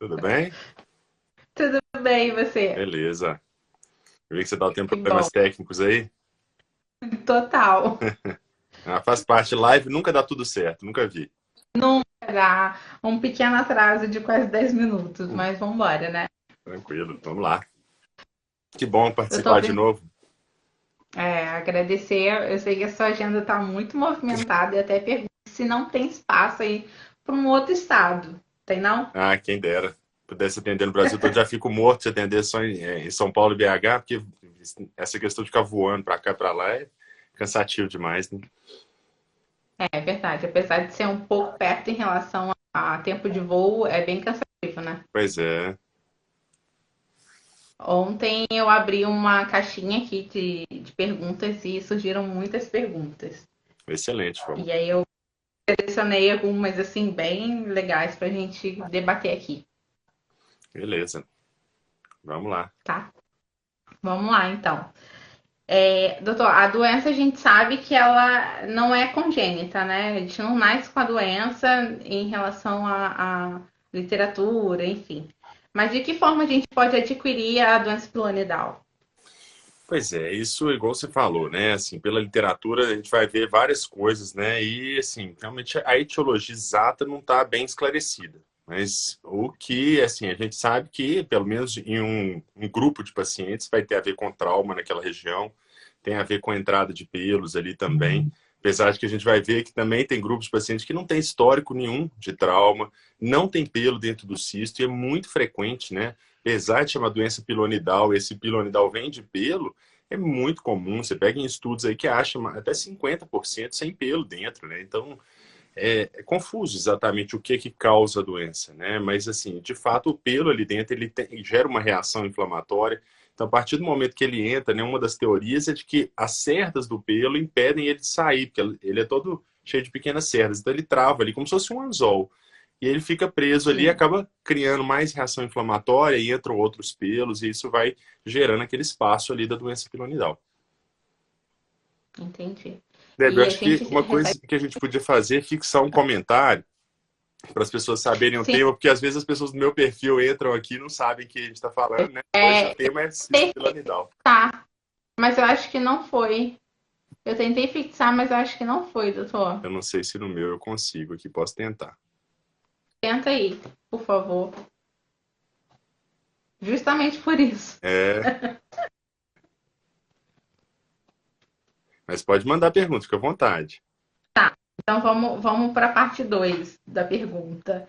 Tudo bem? Tudo bem, e você? Beleza. Eu vi que você tá tendo Que bom. problemas técnicos aí. Total. Ah, faz parte. Live nunca dá tudo certo, nunca vi. Dá um pequeno atraso de quase 10 minutos, Hum, mas vamos embora, né? Tranquilo, vamos lá. Que bom Eu tô participar de vendo, novo. agradecer. Eu sei que a sua agenda está muito movimentada e até pergunto se não tem espaço aí para um outro estado. Tem não? Ah, quem dera. Pudesse atender no Brasil todo, já fico morto de atender só em São Paulo e BH, porque essa questão de ficar voando pra cá e pra lá é cansativo demais, né? É verdade. Apesar de ser um pouco perto em relação a tempo de voo, é bem cansativo, né? Pois é, Ontem eu abri uma caixinha aqui de perguntas e surgiram muitas perguntas. excelente, vamos. E aí eu selecionei algumas assim bem legais para a gente debater aqui, Beleza, vamos lá. tá? Vamos lá, então. Doutor, a doença a gente sabe que ela não é congênita, né? A gente não nasce com a doença em relação à literatura, enfim. Mas de que forma a gente pode adquirir a doença pilonidal? Pois é, isso igual você falou, né? Assim, pela literatura a gente vai ver várias coisas, né? E assim, realmente a etiologia exata não está bem esclarecida. Mas o que, assim, a gente sabe que, pelo menos em um grupo de pacientes, vai ter a ver com trauma naquela região, tem a ver com a entrada de pelos ali também. Apesar de que a gente vai ver que também tem grupos de pacientes que não tem histórico nenhum de trauma, não tem pelo dentro do cisto, e é muito frequente, né? Apesar de chamar doença pilonidal, esse pilonidal vem de pelo, é muito comum. Você pega em estudos aí que acha até 50% sem pelo dentro, né? Então, é confuso exatamente o que causa a doença, né? Mas, assim, de fato, o pelo ali dentro, gera uma reação inflamatória. Então, a partir do momento que ele entra, né, uma das teorias é de que as cerdas do pelo impedem ele de sair, porque ele é todo cheio de pequenas cerdas. Então, ele trava ali como se fosse um anzol. E ele fica preso ali e Sim, acaba criando mais reação inflamatória e entram outros pelos, e isso vai gerando aquele espaço ali da doença pilonidal. entendi. Débora, eu E a acho que gente uma recebe. coisa que a gente podia fazer é fixar um comentário para as pessoas saberem o Sim, tema, porque às vezes as pessoas do meu perfil entram aqui e não sabem o que a gente está falando, né? Hoje o é, tema é cistipiramidal. tá, mas eu acho que não foi. Eu tentei fixar, mas eu acho que não foi, doutor. Eu não sei se no meu eu consigo aqui, posso tentar. Tenta aí, por favor. Justamente por isso. É, mas pode mandar pergunta, fica à vontade. Então vamos para a parte 2 da pergunta.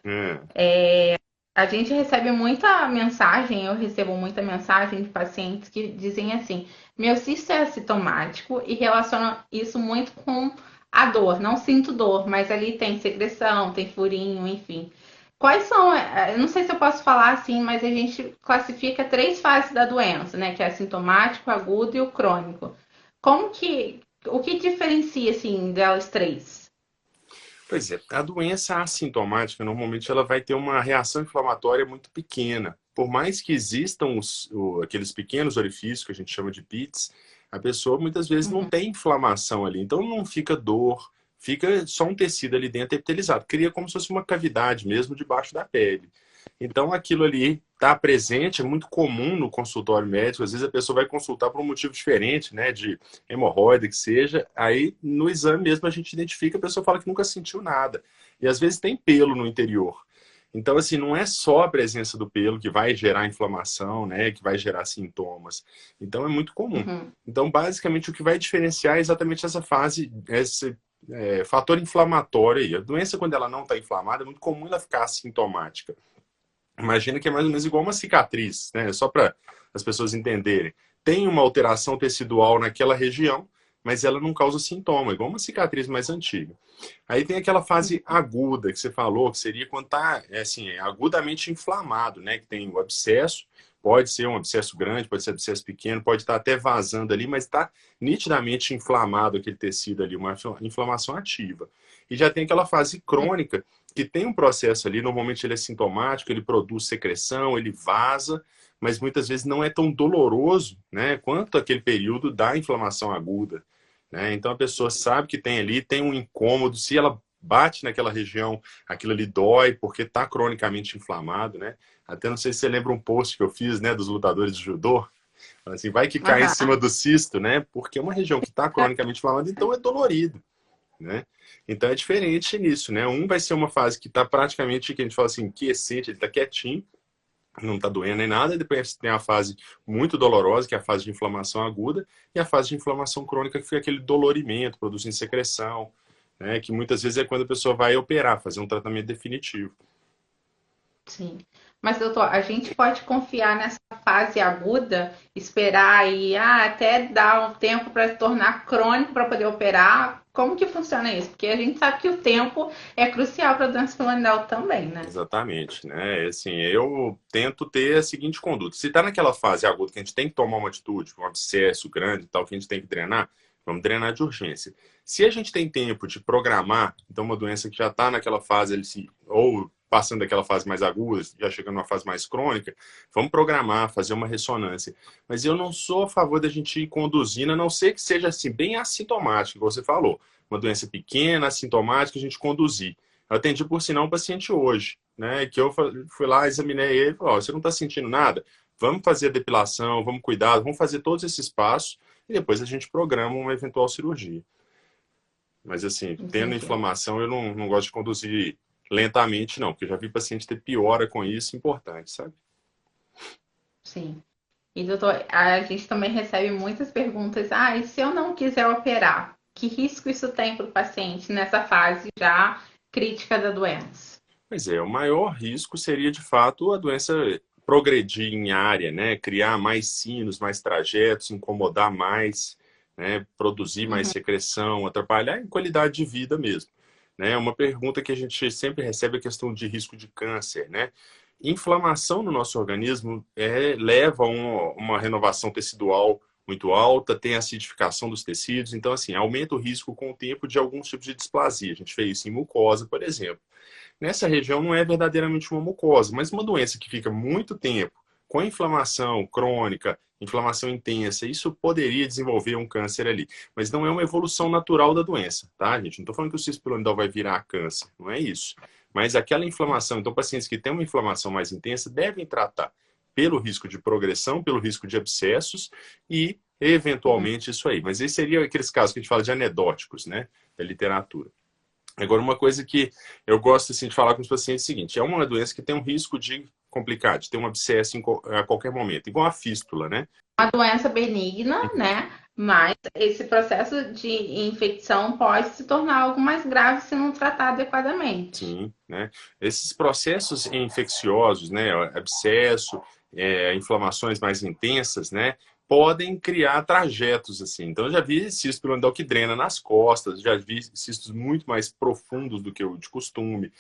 É, A gente recebe muita mensagem, eu recebo muita mensagem de pacientes que dizem assim: meu cisto é assintomático e relacionam isso muito com a dor. Não sinto dor, mas ali tem secreção, tem furinho, enfim. Quais são, eu não sei se eu posso falar assim, mas a gente classifica três fases da doença, né? Que é assintomático, agudo e o crônico. O que diferencia, assim, delas três? pois é, a doença assintomática, normalmente ela vai ter uma reação inflamatória muito pequena. Por mais que existam aqueles pequenos orifícios que a gente chama de pits, a pessoa muitas vezes não Uhum, tem inflamação ali, então não fica dor, fica só um tecido ali dentro epitelizado, cria como se fosse uma cavidade mesmo debaixo da pele. Então aquilo ali está presente, é muito comum no consultório médico, às vezes a pessoa vai consultar por um motivo diferente, né, de hemorroida que seja, aí no exame mesmo a gente identifica, a pessoa fala que nunca sentiu nada. E às vezes tem pelo no interior. Então, assim, não é só a presença do pelo que vai gerar inflamação, né, que vai gerar sintomas. Então, é muito comum. uhum, Então, basicamente, o que vai diferenciar é exatamente essa fase, esse fator inflamatório aí. A doença, quando ela não está inflamada, é muito comum ela ficar assintomática. Imagina que é mais ou menos igual uma cicatriz, né? Só para as pessoas entenderem. Tem uma alteração tecidual naquela região, mas ela não causa sintoma, igual uma cicatriz mais antiga. Aí tem aquela fase aguda que você falou, que seria quando está assim, agudamente inflamado, né? Que tem o abscesso, pode ser um abscesso grande, pode ser um abscesso pequeno, pode estar até vazando ali, mas está nitidamente inflamado aquele tecido ali, uma inflamação ativa. E já tem aquela fase crônica, que tem um processo ali, normalmente ele é sintomático, ele produz secreção, ele vaza, mas muitas vezes não é tão doloroso, né, quanto aquele período da inflamação aguda, né? Então a pessoa sabe que tem ali, tem um incômodo, se ela bate naquela região, aquilo ali dói porque está cronicamente inflamado, né? Até não sei se você lembra um post que eu fiz, né, dos lutadores de judô. Assim, vai que cai em Aham. cima do cisto, né? Porque é uma região que está cronicamente inflamada, então é dolorido, né? Então é diferente nisso, né? Um vai ser uma fase que está praticamente, que a gente fala assim, quiescente, ele está quietinho, não está doendo nem nada, e depois tem a fase muito dolorosa, que é a fase de inflamação aguda, e a fase de inflamação crônica, que fica aquele dolorimento, produzindo secreção, né? Que muitas vezes é quando a pessoa vai operar, fazer um tratamento definitivo. Sim. Mas, doutor, a gente pode confiar nessa fase aguda, esperar aí, até dar um tempo para se tornar crônico para poder operar? Como que funciona isso? Porque a gente sabe que o tempo é crucial para a doença piloidal também, né? Exatamente, né? Assim, eu tento ter a seguinte conduta. Se está naquela fase aguda que a gente tem que tomar uma atitude, um abscesso grande e tal, que a gente tem que drenar, vamos drenar de urgência. Se a gente tem tempo de programar, então uma doença que já está naquela fase, ou passando daquela fase mais aguda, já chegando numa fase mais crônica, vamos programar, fazer uma ressonância. Mas eu não sou a favor da gente ir conduzindo, a não ser que seja assim, bem assintomático, como você falou. Uma doença pequena, assintomática, a gente conduzir. Eu atendi, por sinal, um paciente hoje, né? Que eu fui lá, examinei ele e falei, ó, você não está sentindo nada? Vamos fazer a depilação, vamos cuidar, vamos fazer todos esses passos e depois a gente programa uma eventual cirurgia. Mas assim, tendo Entendi. inflamação, eu não gosto de conduzir lentamente, não, porque eu já vi paciente ter piora com isso, importante, sabe? Sim. E, doutor, a gente também recebe muitas perguntas. E se eu não quiser operar, que risco isso tem para o paciente nessa fase já crítica da doença? Pois é, o maior risco seria, de fato, a doença progredir em área, né? Criar mais sinos, mais trajetos, incomodar mais, né? Produzir mais Uhum. secreção, atrapalhar em qualidade de vida mesmo. Né? Uma pergunta que a gente sempre recebe é a questão de risco de câncer, né? Inflamação no nosso organismo leva a uma renovação tecidual muito alta, tem acidificação dos tecidos, então, assim, aumenta o risco com o tempo de alguns tipos de displasia. A gente vê isso em mucosa, por exemplo. Nessa região não é verdadeiramente uma mucosa, mas uma doença que fica muito tempo com inflamação crônica, inflamação intensa, isso poderia desenvolver um câncer ali. Mas não é uma evolução natural da doença, tá, gente? Não estou falando que o cisto piloidal vai virar câncer, não é isso. Mas aquela inflamação, então pacientes que têm uma inflamação mais intensa devem tratar pelo risco de progressão, pelo risco de abscessos e eventualmente isso aí. Mas esse seria aqueles casos que a gente fala de anedóticos, né, da literatura. Agora, uma coisa que eu gosto assim, de falar com os pacientes é o seguinte, é uma doença que tem um risco de complicar, de ter um abscesso a qualquer momento, igual a fístula, né? Uma doença benigna, né? Mas esse processo de infecção pode se tornar algo mais grave se não tratar adequadamente. Sim, né? Esses processos infecciosos, né, abscesso, inflamações mais intensas, né, podem criar trajetos assim. Então, eu já vi cisto piloidal que drena nas costas, já vi cistos muito mais profundos do que o de costume,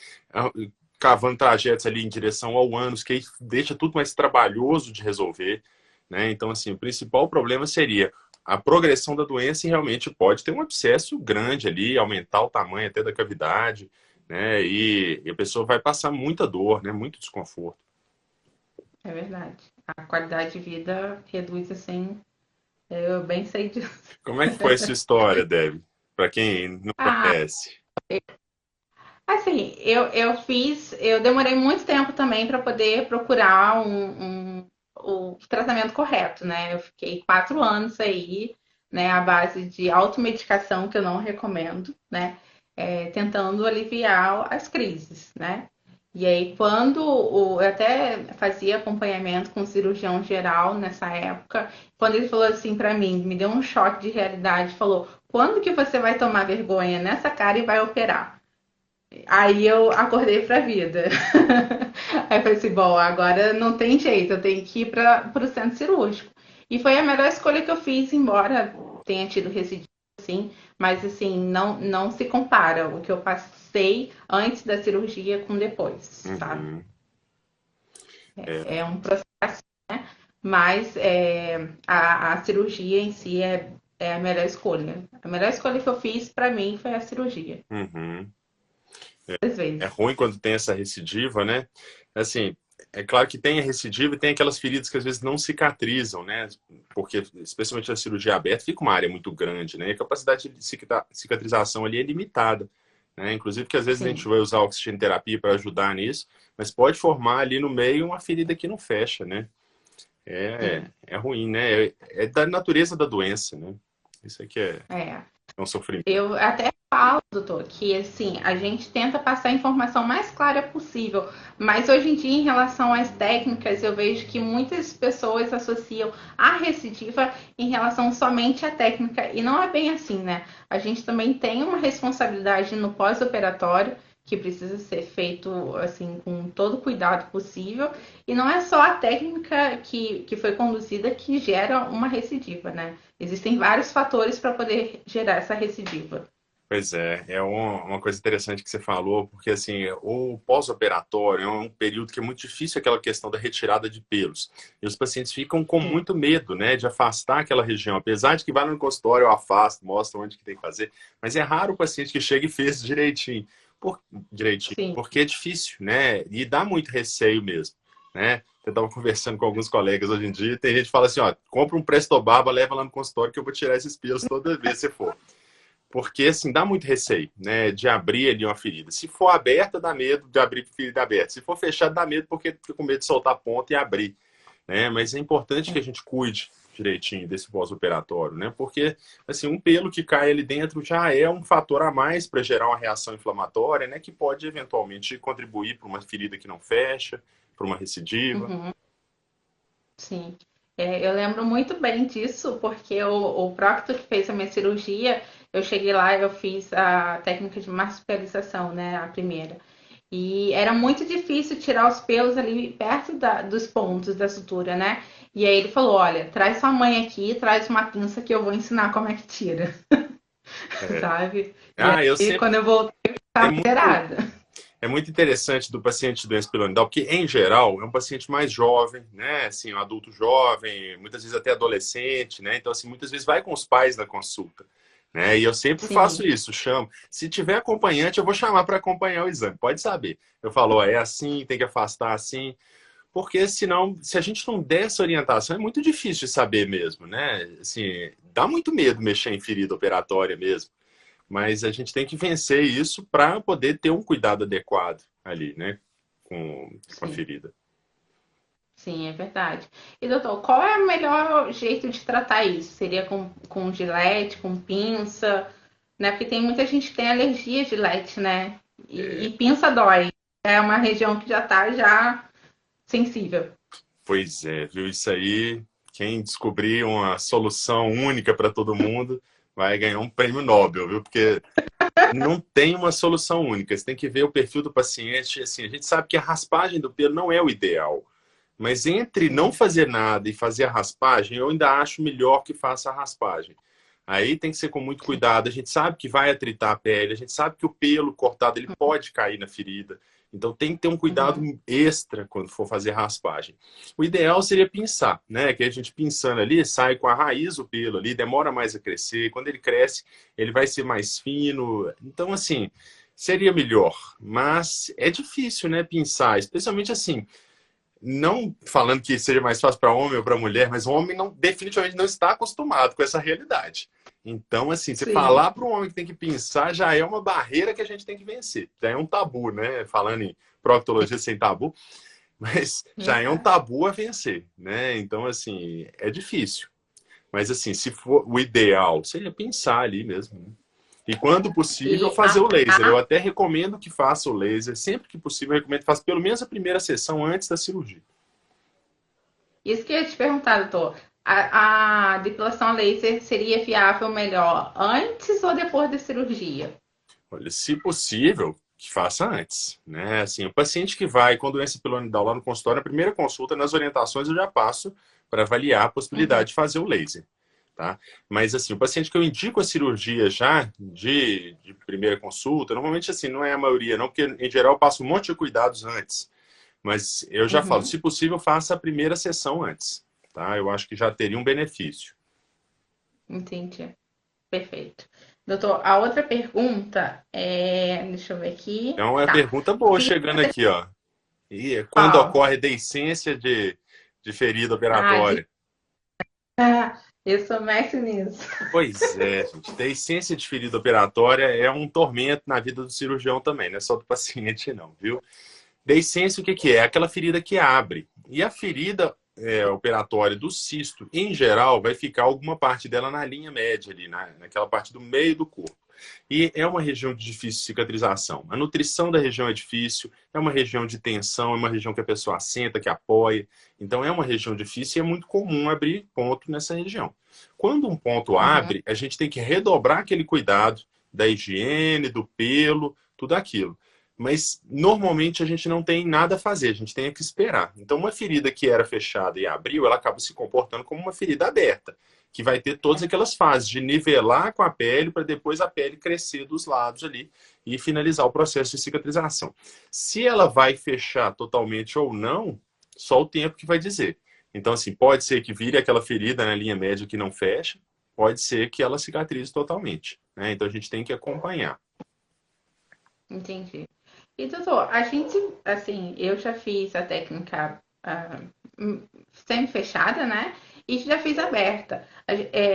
cavando trajetos ali em direção ao ânus, que aí deixa tudo mais trabalhoso de resolver, né? Então, assim, o principal problema seria a progressão da doença e realmente pode ter um abscesso grande ali, aumentar o tamanho até da cavidade, né? E a pessoa vai passar muita dor, né? Muito desconforto. É verdade. A qualidade de vida reduz assim. Eu bem sei disso. Como é que foi essa história, Debbie? Para quem não Ah, conhece. assim, eu demorei muito tempo também para poder procurar o tratamento correto, né? Eu fiquei 4 anos aí, né, à base de automedicação, que eu não recomendo, né? Tentando aliviar as crises, né? E aí, eu até fazia acompanhamento com o cirurgião geral nessa época, quando ele falou assim para mim, me deu um choque de realidade, falou: quando que você vai tomar vergonha nessa cara e vai operar? Aí eu acordei pra vida. Aí eu falei assim, bom, agora não tem jeito, eu tenho que ir para o centro cirúrgico. E foi a melhor escolha que eu fiz, embora tenha tido recidivo, assim, mas assim, não se compara o que eu passei antes da cirurgia com depois, sabe? Uhum. É, É um processo, mas a cirurgia em si é a melhor escolha. A melhor escolha que eu fiz pra mim foi a cirurgia. uhum. Às É vezes. ruim quando tem essa recidiva, né? Assim, é claro que tem a recidiva e tem aquelas feridas que às vezes não cicatrizam, né? Porque, especialmente a cirurgia aberta, fica uma área muito grande, né? E a capacidade de cicatrização ali é limitada. né? Inclusive que às vezes a gente sim. vai usar a oxigenoterapia para ajudar nisso, mas pode formar ali no meio uma ferida que não fecha, né? Sim, É ruim, né? É da natureza da doença, né? Isso aqui é. é um sofrimento. Eu até falo, doutor, que assim, a gente tenta passar a informação mais clara possível, mas hoje em dia, em relação às técnicas, eu vejo que muitas pessoas associam a recidiva em relação somente à técnica, e não é bem assim, né? A gente também tem uma responsabilidade no pós-operatório, que precisa ser feito assim com todo o cuidado possível, e não é só a técnica que foi conduzida que gera uma recidiva, né? Existem vários fatores para poder gerar essa recidiva. Pois é uma coisa interessante que você falou, porque assim, o pós-operatório é um período que é muito difícil aquela questão da retirada de pelos. E os pacientes ficam com Sim, muito medo, né, de afastar aquela região. Apesar de que vai no consultório, eu afasto, mostro onde que tem que fazer, mas é raro o paciente que chega e fez direitinho, sim. porque é difícil, né, e dá muito receio mesmo, né. Eu estava conversando com alguns colegas hoje em dia, tem gente que fala assim, ó, compra um Presto Barba, leva lá no consultório que eu vou tirar esses pelos toda vez que você for. Porque, assim, dá muito receio, né, de abrir ali uma ferida. Se for aberta, dá medo de abrir ferida aberta. Se for fechada, dá medo porque fica com medo de soltar a ponta e abrir, né? Mas é importante que a gente cuide direitinho desse pós-operatório, né? Porque, assim, um pelo que cai ali dentro já é um fator a mais para gerar uma reação inflamatória, né? Que pode, eventualmente, contribuir para uma ferida que não fecha, para uma recidiva. Uhum, sim. Eu lembro muito bem disso, porque o procto que fez a minha cirurgia, eu cheguei lá, eu fiz a técnica de marsupialização, né, a primeira. E era muito difícil tirar os pelos ali perto dos pontos da sutura, né? E aí ele falou, olha, traz sua mãe aqui, traz uma pinça que eu vou ensinar como é que tira, É. sabe? E Eu aí, sempre... quando eu voltei, eu É estava muito, inteirada. É muito interessante do paciente de doença piramidal, porque, em geral, é um paciente mais jovem, né? Assim, um adulto jovem, muitas vezes até adolescente, né? Então, assim, muitas vezes vai com os pais na consulta, né? E eu sempre faço Sim, isso, chamo. Se tiver acompanhante, eu vou chamar para acompanhar o exame, pode saber. Eu falo, ó, é assim, tem que afastar assim, porque senão, se a gente não der essa orientação, é muito difícil de saber mesmo, né? Assim, dá muito medo mexer em ferida operatória mesmo. Mas a gente tem que vencer isso para poder ter um cuidado adequado ali, né? Com a sim. ferida. Sim, é verdade. E doutor, qual é o melhor jeito de tratar isso? Seria com gilete, com pinça, né? Porque tem muita gente que tem alergia a gilete, né? E pinça dói. É uma região que já tá já sensível. Pois é, viu? Isso aí, quem descobrir uma solução única para todo mundo vai ganhar um prêmio Nobel, viu? Porque não tem uma solução única. Você tem que ver o perfil do paciente. Assim, a gente sabe que a raspagem do pelo não é o ideal. Mas entre não Sim. fazer nada e fazer a raspagem, eu ainda acho melhor que faça a raspagem. Aí tem que ser com muito Sim. cuidado. A gente sabe que vai atritar a pele, a gente sabe que o pelo cortado ele pode cair na ferida. Então tem que ter um cuidado Uhum. extra quando for fazer raspagem. O ideal seria pinçar, né? Que a gente pinçando ali sai com a raiz o pelo ali, demora mais a crescer. Quando ele cresce, ele vai ser mais fino. Então, assim, seria melhor. Mas é difícil, né? Pinçar, especialmente assim não falando que seja mais fácil para homem ou para mulher, mas o homem não, definitivamente não está acostumado com essa realidade. Então, assim, você Sim, falar para um homem que tem que pensar já é uma barreira que a gente tem que vencer. Já é um tabu, né? Falando em proctologia sem tabu, mas já é um verdade. tabu a vencer, né? Então, assim, é difícil. Mas, assim, se for o ideal, seria pensar ali mesmo, né? E quando possível, E fazer o laser. Eu até recomendo que faça o laser. Sempre que possível, eu recomendo que faça pelo menos a primeira sessão antes da cirurgia. isso que eu ia te perguntar, doutor. A depilação a laser seria viável melhor antes ou depois da cirurgia? Olha, se possível, que faça antes, né? Assim, o paciente que vai com doença pilonidal lá no consultório, na primeira consulta, nas orientações eu já passo para avaliar a Uhum, possibilidade de fazer o laser, tá? Mas, assim, o paciente que eu indico a cirurgia já de primeira consulta, normalmente, assim, não é a maioria, não, porque, em geral, eu passo um monte de cuidados antes. Mas eu já falo, uhum. se possível, faça a primeira sessão antes, tá? Eu acho que já teria um benefício. Entendi. Perfeito. Doutor, a outra pergunta é. Deixa eu ver aqui. Então, é uma Tá. pergunta boa Fiz chegando aqui, ó. E quando qual? ocorre deiscência de ferida Ah, operatória? Eu sou mestre nisso. Pois é, gente. Deiscência de ferida operatória é um tormento na vida do cirurgião também, não é só do paciente, não, viu? Deiscência, o que que é? Aquela ferida que abre. E a ferida operatória do cisto, em geral, vai ficar alguma parte dela na linha média ali, naquela parte do meio do corpo. E é uma região de difícil cicatrização. A nutrição da região é difícil, é uma região de tensão, é uma região que a pessoa assenta, que apoia. Então é uma região difícil e é muito comum abrir ponto nessa região. Quando um ponto Uhum. abre, a gente tem que redobrar aquele cuidado da higiene, do pelo, tudo aquilo. Mas normalmente a gente não tem nada a fazer, a gente tem que esperar. Então, uma ferida que era fechada e abriu, ela acaba se comportando como uma ferida aberta, que vai ter todas aquelas fases de nivelar com a pele para depois a pele crescer dos lados ali e finalizar o processo de cicatrização. Se ela vai fechar totalmente ou não, só o tempo que vai dizer. Então, assim, pode ser que vire aquela ferida na linha média que não fecha, pode ser que ela cicatrize totalmente, né? Então, a gente tem que acompanhar. Entendi. E doutor, a gente, assim, eu já fiz a técnica semi-fechada, né? E já fiz aberta.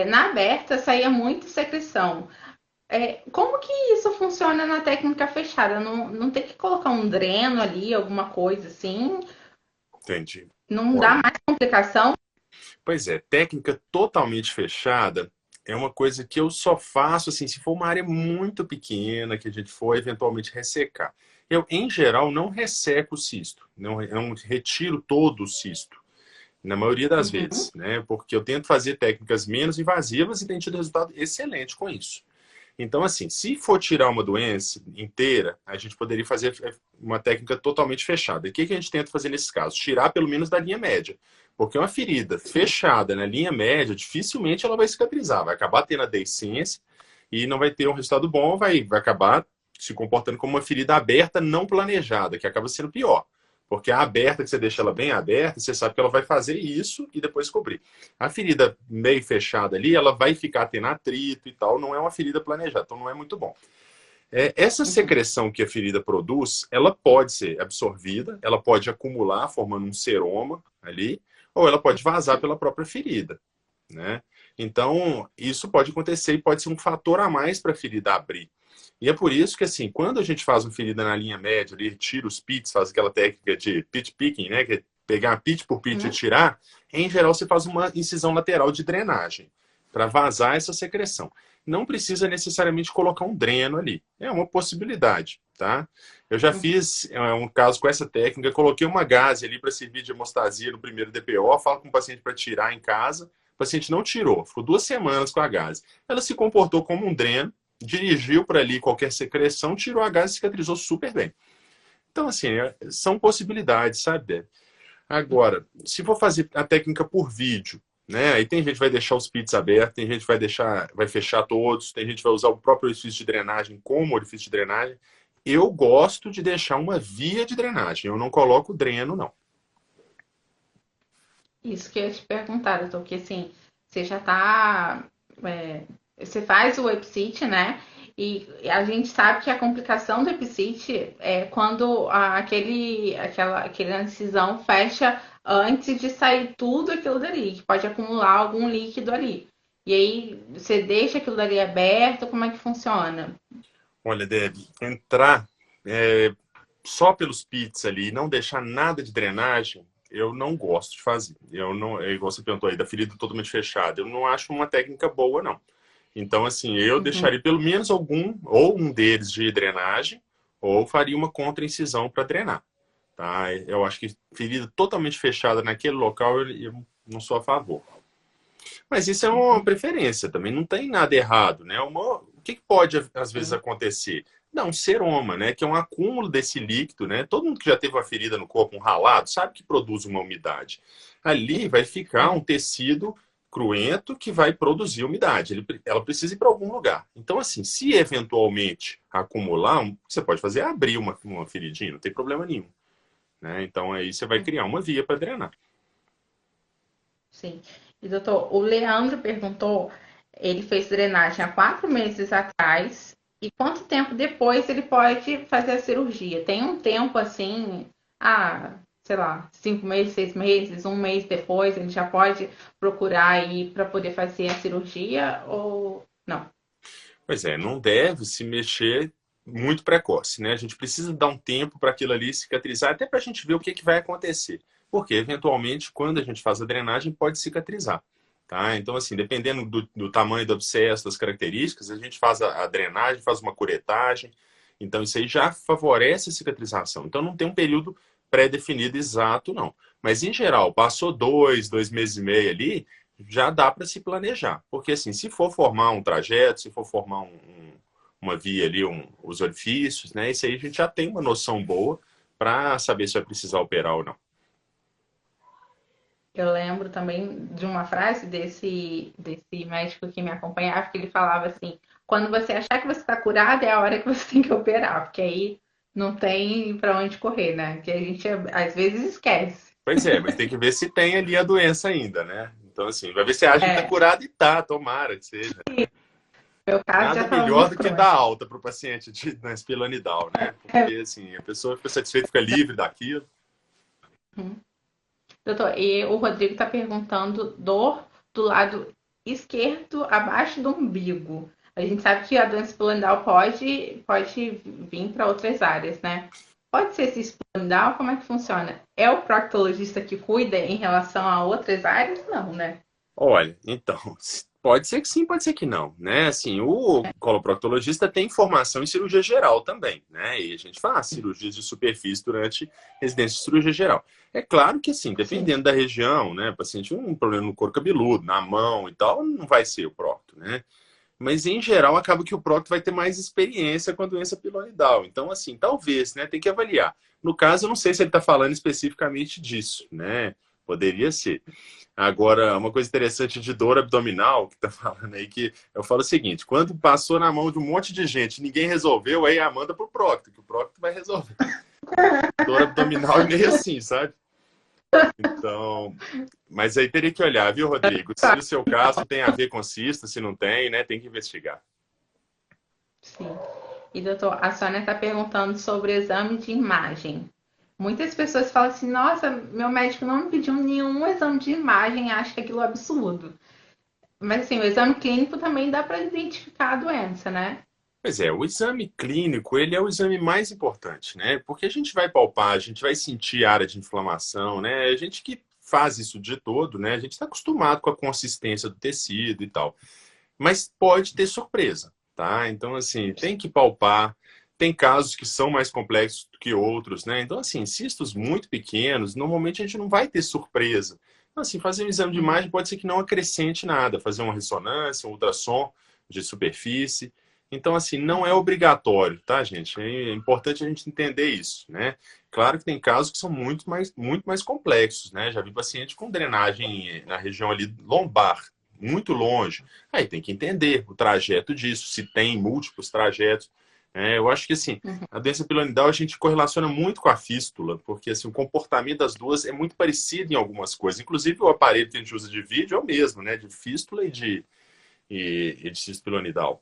Na aberta saía muita secreção. Como que isso funciona na técnica fechada? Não, não tem que colocar um dreno ali, alguma coisa assim? Entendi. Não dá Olha, mais complicação? pois é, técnica totalmente fechada é uma coisa que eu só faço assim, se for uma área muito pequena, que a gente for eventualmente ressecar. Eu, em geral, não resseco o cisto, não retiro todo o cisto, na maioria das Uhum. vezes, né? Porque eu tento fazer técnicas menos invasivas e tenho tido resultado excelente com isso. Então, assim, se for tirar uma doença inteira, a gente poderia fazer uma técnica totalmente fechada. E o que a gente tenta fazer nesses casos? Tirar pelo menos da linha média. Porque uma ferida Sim. fechada na linha média, dificilmente ela vai cicatrizar. Vai acabar tendo a deiscência e não vai ter um resultado bom, vai acabar se comportando como uma ferida aberta não planejada, que acaba sendo pior. Porque a aberta, que você deixa ela bem aberta, você sabe que ela vai fazer isso e depois cobrir. A ferida meio fechada ali, ela vai ficar tendo atrito e tal, não é uma ferida planejada, então não é muito bom. Essa Uhum. secreção que a ferida produz, ela pode ser absorvida, ela pode acumular, formando um seroma ali, ou ela pode vazar pela própria ferida, né? Então, isso pode acontecer e pode ser um fator a mais para a ferida abrir. E é por isso que, assim, quando a gente faz uma ferida na linha média, ali, tira os pits, faz aquela técnica de pit picking, né? Que é pegar pit por pit e Uhum. tirar, em geral você faz uma incisão lateral de drenagem para vazar essa secreção. Não precisa necessariamente colocar um dreno ali. É uma possibilidade, tá? Eu já Uhum. fiz um caso com essa técnica, coloquei uma gaze ali para servir de hemostasia no primeiro DPO, falo com o paciente para tirar em casa, o paciente não tirou, ficou 2 semanas com a gaze. Ela se comportou como um dreno, dirigiu para ali qualquer secreção, tirou a gaze e cicatrizou super bem. Então, assim, são possibilidades, sabe, Deb? Agora, se for fazer a técnica por vídeo, né? Aí tem gente que vai deixar os pits abertos, tem gente que vai fechar todos, tem gente que vai usar o próprio orifício de drenagem como orifício de drenagem. Eu gosto de deixar uma via de drenagem, eu não coloco dreno, não. Isso que eu ia te perguntar, doutor, porque assim, você já tá. Você faz o EPSIT, né? E a gente sabe que a complicação do EPSIT é quando aquela incisão fecha antes de sair tudo aquilo dali, que pode acumular algum líquido ali. E aí você deixa aquilo dali aberto, como é que funciona? Olha, Deb, entrar é, só pelos pits ali e não deixar nada de drenagem, eu não gosto de fazer. Eu não, é igual você perguntou aí, da ferida totalmente fechada. Eu não acho uma técnica boa, não. Então, assim, eu Uhum. deixaria pelo menos algum, ou um deles de drenagem, ou faria uma contra-incisão para drenar. Tá? Eu acho que ferida totalmente fechada naquele local, eu não sou a favor. Mas isso é uma Uhum. preferência, também não tem nada errado, né? O que pode, às vezes, Sim. acontecer? Não, um seroma, né? Que é um acúmulo desse líquido, né? Todo mundo que já teve uma ferida no corpo, um ralado, sabe que produz uma umidade. Ali vai ficar um É. tecido cruento que vai produzir umidade. Ela precisa ir para algum lugar. Então, assim, se eventualmente acumular, você pode fazer é abrir uma feridinha, não tem problema nenhum. Né? Então, aí você vai criar uma via para drenar. Sim. E doutor, o Leandro perguntou, ele fez drenagem há 4 meses atrás, e quanto tempo depois ele pode fazer a cirurgia? Tem um tempo assim, ah, sei lá, 5 meses, 6 meses, um mês depois, ele já pode procurar aí para poder fazer a cirurgia ou não? Pois é, não deve se mexer muito precoce, né? A gente precisa dar um tempo para aquilo ali cicatrizar, até para a gente ver o que, que vai acontecer. Porque, eventualmente, quando a gente faz a drenagem, pode cicatrizar. Tá? Então, assim, dependendo do tamanho do abscesso, das características, a gente faz a drenagem, faz uma curetagem. Então, isso aí já favorece a cicatrização. Então, não tem um período pré-definido exato, não. Mas, em geral, passou 2 meses e meio ali, já dá para se planejar. Porque, assim, se for formar um trajeto, se for formar uma via ali, os orifícios, né? Isso aí a gente já tem uma noção boa para saber se vai precisar operar ou não. Eu lembro também de uma frase desse médico que me acompanhava, que ele falava assim: quando você achar que você está curado, é a hora que você tem que operar, porque aí não tem para onde correr, né? Que a gente às vezes esquece. Pois é, mas tem que ver se tem ali a doença ainda, né? Então, assim, vai ver se acha que tá É, curado e tá, tomara que seja. meu caso já Nada estava melhor muito do que dar crônico. alta para o paciente na espilanidal, né? Porque, assim, a pessoa fica satisfeita, fica livre daquilo. Doutor, e o Rodrigo está perguntando dor do lado esquerdo, abaixo do umbigo. A gente sabe que a doença esplanidal pode vir para outras áreas, né? Pode ser esse esplanidal? Como é que funciona? É o proctologista que cuida em relação a outras áreas? Não, né? Olha, então, pode ser que sim, pode ser que não, né? Assim, o coloproctologista tem formação em cirurgia geral também, né? E a gente faz cirurgias de superfície durante residência de cirurgia geral. É claro que, assim, Sim. dependendo da região, né? O paciente um problema no couro cabeludo, na mão e tal, não vai ser o procto, né? Mas, em geral, acaba que o procto vai ter mais experiência com a doença piloidal. Então, assim, talvez, né? Tem que avaliar. No caso, eu não sei se ele está falando especificamente disso, né? Poderia ser. Agora, uma coisa interessante de dor abdominal, que tá falando aí, que eu falo o seguinte: quando passou na mão de um monte de gente, ninguém resolveu, aí manda pro procto, que o procto vai resolver. Dor abdominal é meio assim, sabe? Então, mas aí teria que olhar, viu, Rodrigo? Se o seu caso tem a ver com cisto, se não tem, né? Tem que investigar. Sim. E doutor, a Sônia está perguntando sobre o exame de imagem. Muitas pessoas falam assim: nossa, meu médico não me pediu nenhum exame de imagem, acho que aquilo é absurdo. Mas assim, o exame clínico também dá para identificar a doença, né? Pois é, o exame clínico, ele é o exame mais importante, né? Porque a gente vai palpar, a gente vai sentir área de inflamação, né? A gente que faz isso o dia todo, né? A gente está acostumado com a consistência do tecido e tal. Mas pode ter surpresa, tá? Então, assim, tem que palpar. Tem casos que são mais complexos do que outros, né? Então, assim, cistos muito pequenos, normalmente a gente não vai ter surpresa. Então, assim, fazer um exame de Uhum. imagem pode ser que não acrescente nada. Fazer uma ressonância, um ultrassom de superfície. Então, assim, não é obrigatório, tá, gente? É importante a gente entender isso, né? Claro que tem casos que são muito mais complexos, né? Já vi paciente com drenagem na região ali lombar, muito longe. Aí tem que entender o trajeto disso, se tem múltiplos trajetos. Eu acho que assim, Uhum. a doença piloidal a gente correlaciona muito com a fístula, porque assim, o comportamento das duas é muito parecido em algumas coisas. Inclusive o aparelho que a gente usa de vídeo é o mesmo, né? De fístula e de cisto pilonidal.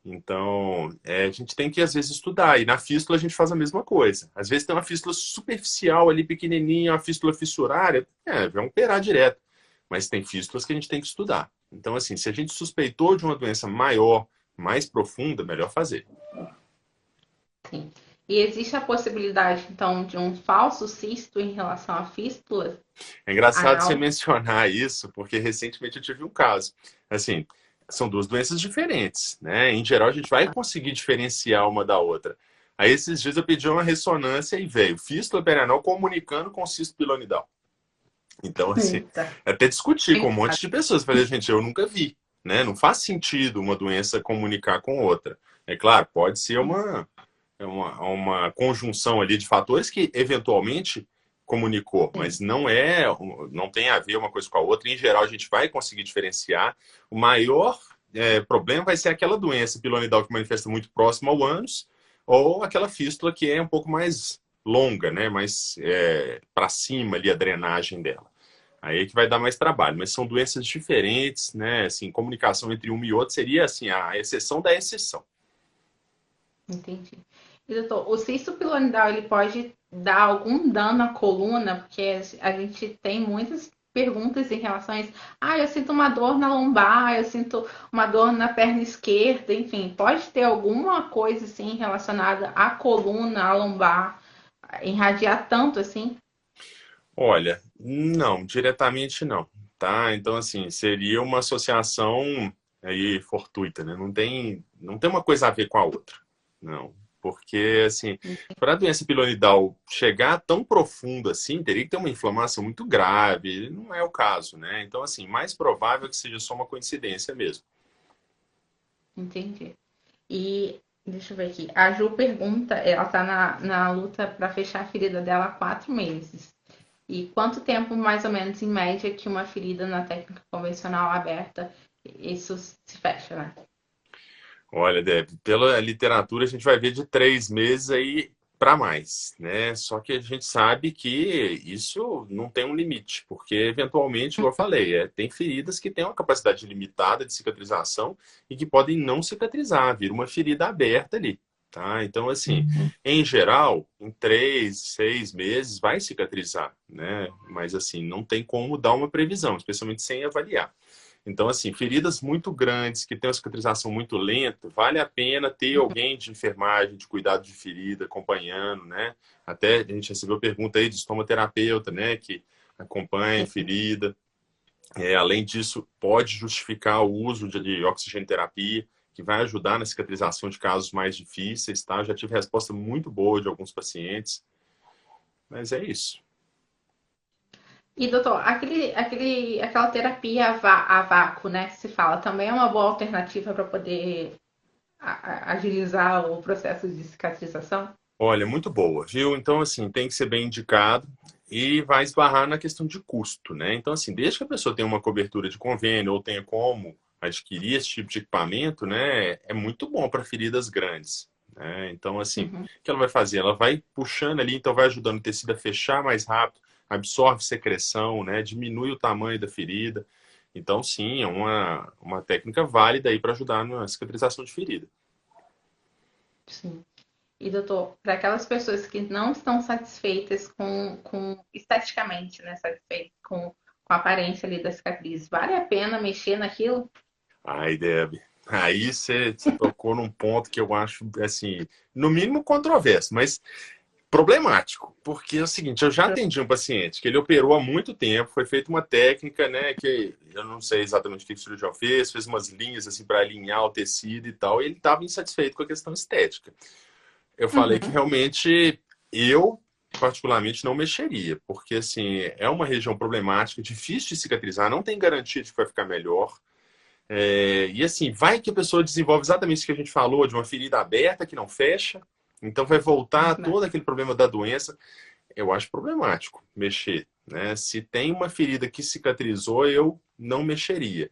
Então, a gente tem que, às vezes, estudar. E na fístula a gente faz a mesma coisa. Às vezes tem uma fístula superficial ali, pequenininha, uma fístula fissurária. Vamos operar direto. Mas tem fístulas que a gente tem que estudar. Então, assim, se a gente suspeitou de uma doença maior, mais profunda, melhor fazer. Sim. E existe a possibilidade, então, de um falso cisto em relação à fístula É engraçado você anal? mencionar isso, porque recentemente eu tive um caso. Assim, são duas doenças diferentes, né? Em geral, a gente vai conseguir diferenciar uma da outra. Aí, esses dias, eu pedi uma ressonância e veio fístula perianal comunicando com cisto pilonidal. Então, assim, Eita. até discutir com um monte de pessoas. Falei, gente, eu nunca vi, né? Não faz sentido uma doença comunicar com outra. É claro, pode ser uma conjunção ali de fatores que eventualmente comunicou, Sim. mas não tem a ver uma coisa com a outra. Em geral, a gente vai conseguir diferenciar. O maior problema vai ser aquela doença pilonidal que manifesta muito próximo ao ânus, ou aquela fístula que é um pouco mais longa, né? Mais para cima ali a drenagem dela. Aí é que vai dar mais trabalho, mas são doenças diferentes, né? Assim, comunicação entre uma e outra seria assim a exceção da exceção. Entendi. E, doutor, o cisto piloidal, ele pode dar algum dano à coluna? Porque a gente tem muitas perguntas em relação a isso. Ah, eu sinto uma dor na lombar, eu sinto uma dor na perna esquerda, enfim. Pode ter alguma coisa, assim, relacionada à coluna, à lombar, irradiar tanto, assim? Olha, não, diretamente não, tá? Então, assim, seria uma associação aí fortuita, né? Não tem uma coisa a ver com a outra, não. Porque, assim, para a doença pilonidal chegar tão profundo assim, teria que ter uma inflamação muito grave, não é o caso, né? Então, assim, mais provável que seja só uma coincidência mesmo. Entendi. E deixa eu ver aqui. A Ju pergunta, ela tá na luta para fechar a ferida dela há 4 meses. E quanto tempo, mais ou menos, em média, que uma ferida na técnica convencional aberta, isso se fecha, né? Olha, Deb, pela literatura a gente vai ver de 3 meses aí para mais, né? Só que a gente sabe que isso não tem um limite, porque eventualmente, como eu falei, tem feridas que têm uma capacidade limitada de cicatrização e que podem não cicatrizar, vira uma ferida aberta ali, tá? Então, assim, em geral, em 3, 6 meses vai cicatrizar, né? Mas assim, não tem como dar uma previsão, especialmente sem avaliar. Então, assim, feridas muito grandes, que têm uma cicatrização muito lenta, vale a pena ter alguém de enfermagem, de cuidado de ferida, acompanhando, né? Até a gente recebeu pergunta aí de estomoterapeuta, né? Que acompanha a ferida. Além disso, pode justificar o uso de oxigenoterapia, que vai ajudar na cicatrização de casos mais difíceis, tá? Eu já tive resposta muito boa de alguns pacientes, mas é isso. E, doutor, aquela terapia a vácuo, né, que se fala, também é uma boa alternativa para poder agilizar o processo de cicatrização? Olha, muito boa, viu? Então, assim, tem que ser bem indicado e vai esbarrar na questão de custo, né? Então, assim, desde que a pessoa tenha uma cobertura de convênio ou tenha como adquirir esse tipo de equipamento, né, é muito bom para feridas grandes, né? Então, assim, o Uhum. que ela vai fazer? Ela vai puxando ali, então vai ajudando o tecido a fechar mais rápido, absorve secreção, né? Diminui o tamanho da ferida. Então, sim, é uma técnica válida aí para ajudar na cicatrização de ferida. Sim. E, doutor, para aquelas pessoas que não estão satisfeitas com esteticamente, né, satisfeitas com a aparência ali da cicatriz, vale a pena mexer naquilo? Ai, Deb, aí você tocou num ponto que eu acho, assim, no mínimo controverso, mas problemático. Porque é o seguinte, eu já atendi um paciente que ele operou há muito tempo, foi feita uma técnica, né, que eu não sei exatamente o que o cirurgião fez umas linhas, assim, para alinhar o tecido e tal, e ele estava insatisfeito com a questão estética. Eu falei que Uhum. realmente eu, particularmente, não mexeria, porque, assim, é uma região problemática, difícil de cicatrizar, não tem garantia de que vai ficar melhor. E assim, vai que a pessoa desenvolve exatamente isso que a gente falou, de uma ferida aberta que não fecha, então vai voltar todo aquele problema da doença. Eu acho problemático mexer, né? Se tem uma ferida que cicatrizou, eu não mexeria.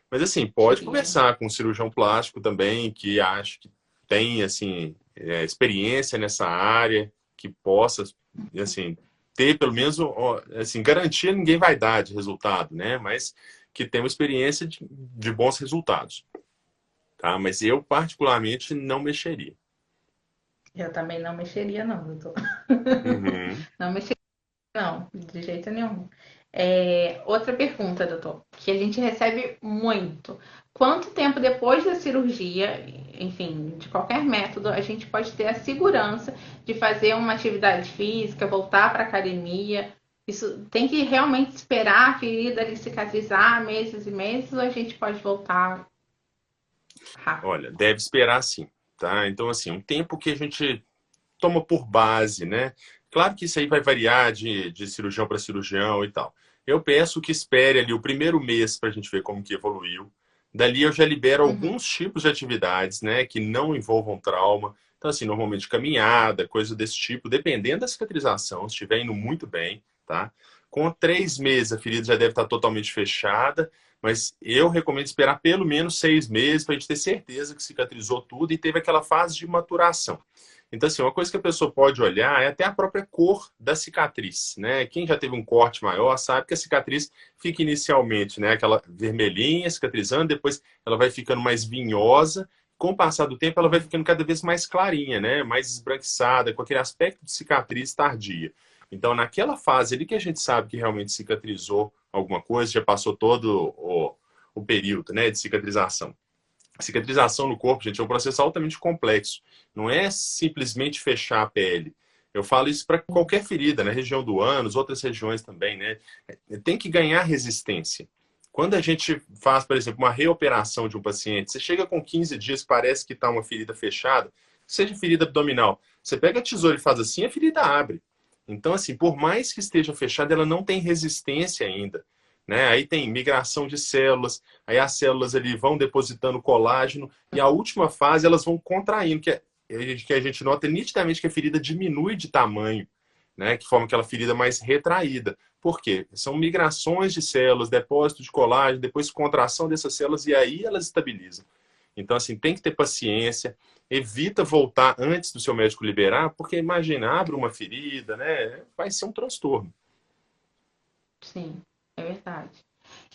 Mas assim, pode Mexeria. conversar com um cirurgião plástico também, que acho que tem assim, experiência nessa área, que possa assim, ter pelo menos assim, garantia ninguém vai dar de resultado, né? Mas que tem uma experiência de bons resultados, tá? Mas eu particularmente não mexeria. Eu também não mexeria, não, doutor. Uhum. Não mexeria, não, de jeito nenhum. Outra pergunta, doutor, que a gente recebe muito. Quanto tempo depois da cirurgia, enfim, de qualquer método, a gente pode ter a segurança de fazer uma atividade física, voltar para a academia? Isso tem que realmente esperar a ferida ali cicatrizar meses e meses, ou a gente pode voltar rápido? Olha, deve esperar sim, tá? Então, assim, um tempo que a gente toma por base, né? Claro que isso aí vai variar de cirurgião para cirurgião e tal. Eu peço que espere ali o primeiro mês para a gente ver como que evoluiu. Dali eu já libero Uhum. alguns tipos de atividades, né, que não envolvam trauma. Então, assim, normalmente caminhada, coisa desse tipo, dependendo da cicatrização, se estiver indo muito bem, tá? Com 3 meses a ferida já deve estar totalmente fechada, mas eu recomendo esperar pelo menos 6 meses para a gente ter certeza que cicatrizou tudo e teve aquela fase de maturação. Então, assim, uma coisa que a pessoa pode olhar é até a própria cor da cicatriz, né? Quem já teve um corte maior sabe que a cicatriz fica inicialmente, né, aquela vermelhinha, cicatrizando, depois ela vai ficando mais vinhosa. com o passar do tempo, ela vai ficando cada vez mais clarinha, né? Mais esbranquiçada, com aquele aspecto de cicatriz tardia. Então, naquela fase ali que a gente sabe que realmente cicatrizou alguma coisa, já passou todo o período, né, de cicatrização. A cicatrização no corpo, gente, é um processo altamente complexo. Não é simplesmente fechar a pele. Eu falo isso para qualquer ferida, na região do ânus, outras regiões também, né? Tem que ganhar resistência. Quando a gente faz, por exemplo, uma reoperação de um paciente, você chega com 15 dias, parece que está uma ferida fechada, seja ferida abdominal. Você pega a tesoura e faz assim, a ferida abre. Então, assim, por mais que esteja fechada, ela não tem resistência ainda. Né? Aí tem migração de células, aí as células ali vão depositando colágeno, e a última fase elas vão contraindo, que a gente nota nitidamente que a ferida diminui de tamanho, né? Que forma aquela ferida mais retraída. Por quê? São migrações de células, depósito de colágeno, depois contração dessas células, e aí elas estabilizam. Então, assim, tem que ter paciência, evita voltar antes do seu médico liberar, porque imagina, abre uma ferida, né? Vai ser um transtorno. Sim, é verdade.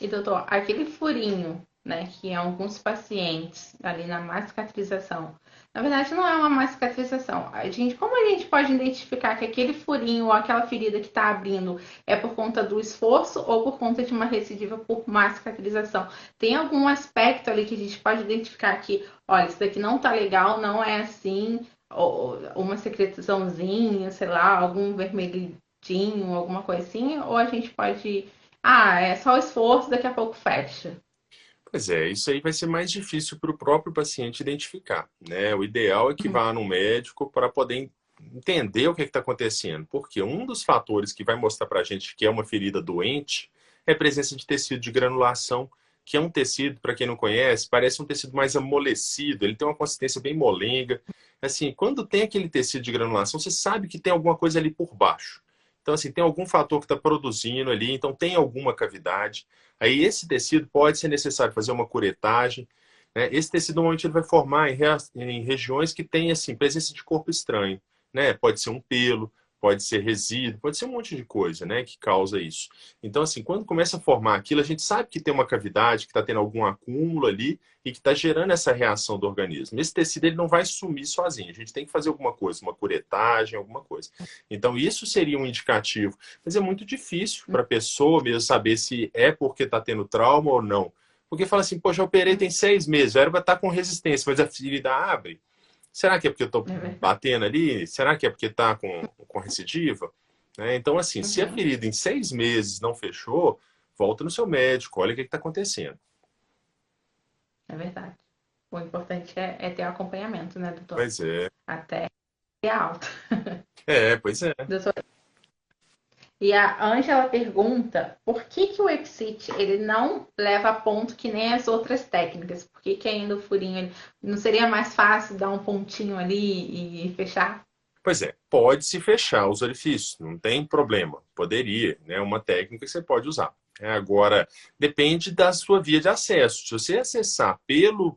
E doutor, aquele furinho, né, que em alguns pacientes ali na má cicatrização, na verdade não é uma má cicatrização. Como a gente pode identificar que aquele furinho ou aquela ferida que está abrindo é por conta do esforço ou por conta de uma recidiva por má cicatrização? Tem algum aspecto ali que a gente pode identificar que, olha, isso daqui não tá legal, não é assim, ou uma secreçãozinha, sei lá, algum vermelhinho, alguma coisa assim, ou a gente pode é só o esforço, daqui a pouco fecha. Pois é, isso aí vai ser mais difícil para o próprio paciente identificar, né? O ideal é que vá no médico para poder entender o que está acontecendo, porque um dos fatores que vai mostrar para a gente que é uma ferida doente é a presença de tecido de granulação, que é um tecido, para quem não conhece, parece um tecido mais amolecido, ele tem uma consistência bem molenga. Assim, quando tem aquele tecido de granulação, você sabe que tem alguma coisa ali por baixo. Então, assim, tem algum fator que está produzindo ali, então tem alguma cavidade. Aí esse tecido pode ser necessário fazer uma curetagem, né? Esse tecido normalmente ele vai formar em regiões que tem assim, presença de corpo estranho, né? Pode ser um pelo, pode ser resíduo, pode ser um monte de coisa, né, que causa isso. Então, assim, quando começa a formar aquilo, a gente sabe que tem uma cavidade, que está tendo algum acúmulo ali e que está gerando essa reação do organismo. Esse tecido ele não vai sumir sozinho, a gente tem que fazer alguma coisa, uma curetagem, alguma coisa. Então, isso seria um indicativo. Mas é muito difícil para a pessoa mesmo saber se é porque está tendo trauma ou não. Porque fala assim, poxa, eu operei tem 6 meses, a erva está com resistência, mas a ferida abre. Será que é porque eu estou batendo ali? Será que é porque está com recidiva? Então, assim, se a ferida em 6 meses não fechou, volta no seu médico, olha o que está acontecendo. É verdade. O importante é ter acompanhamento, né, doutor? Pois é. Até ter alta. Pois é. Doutor, e a Ângela pergunta por que o Exit ele não leva a ponto que nem as outras técnicas? Por que ainda o furinho não seria mais fácil dar um pontinho ali e fechar? Pois é, pode-se fechar os orifícios, não tem problema. Poderia, né? Uma técnica que você pode usar. Agora, depende da sua via de acesso. Se você acessar pelos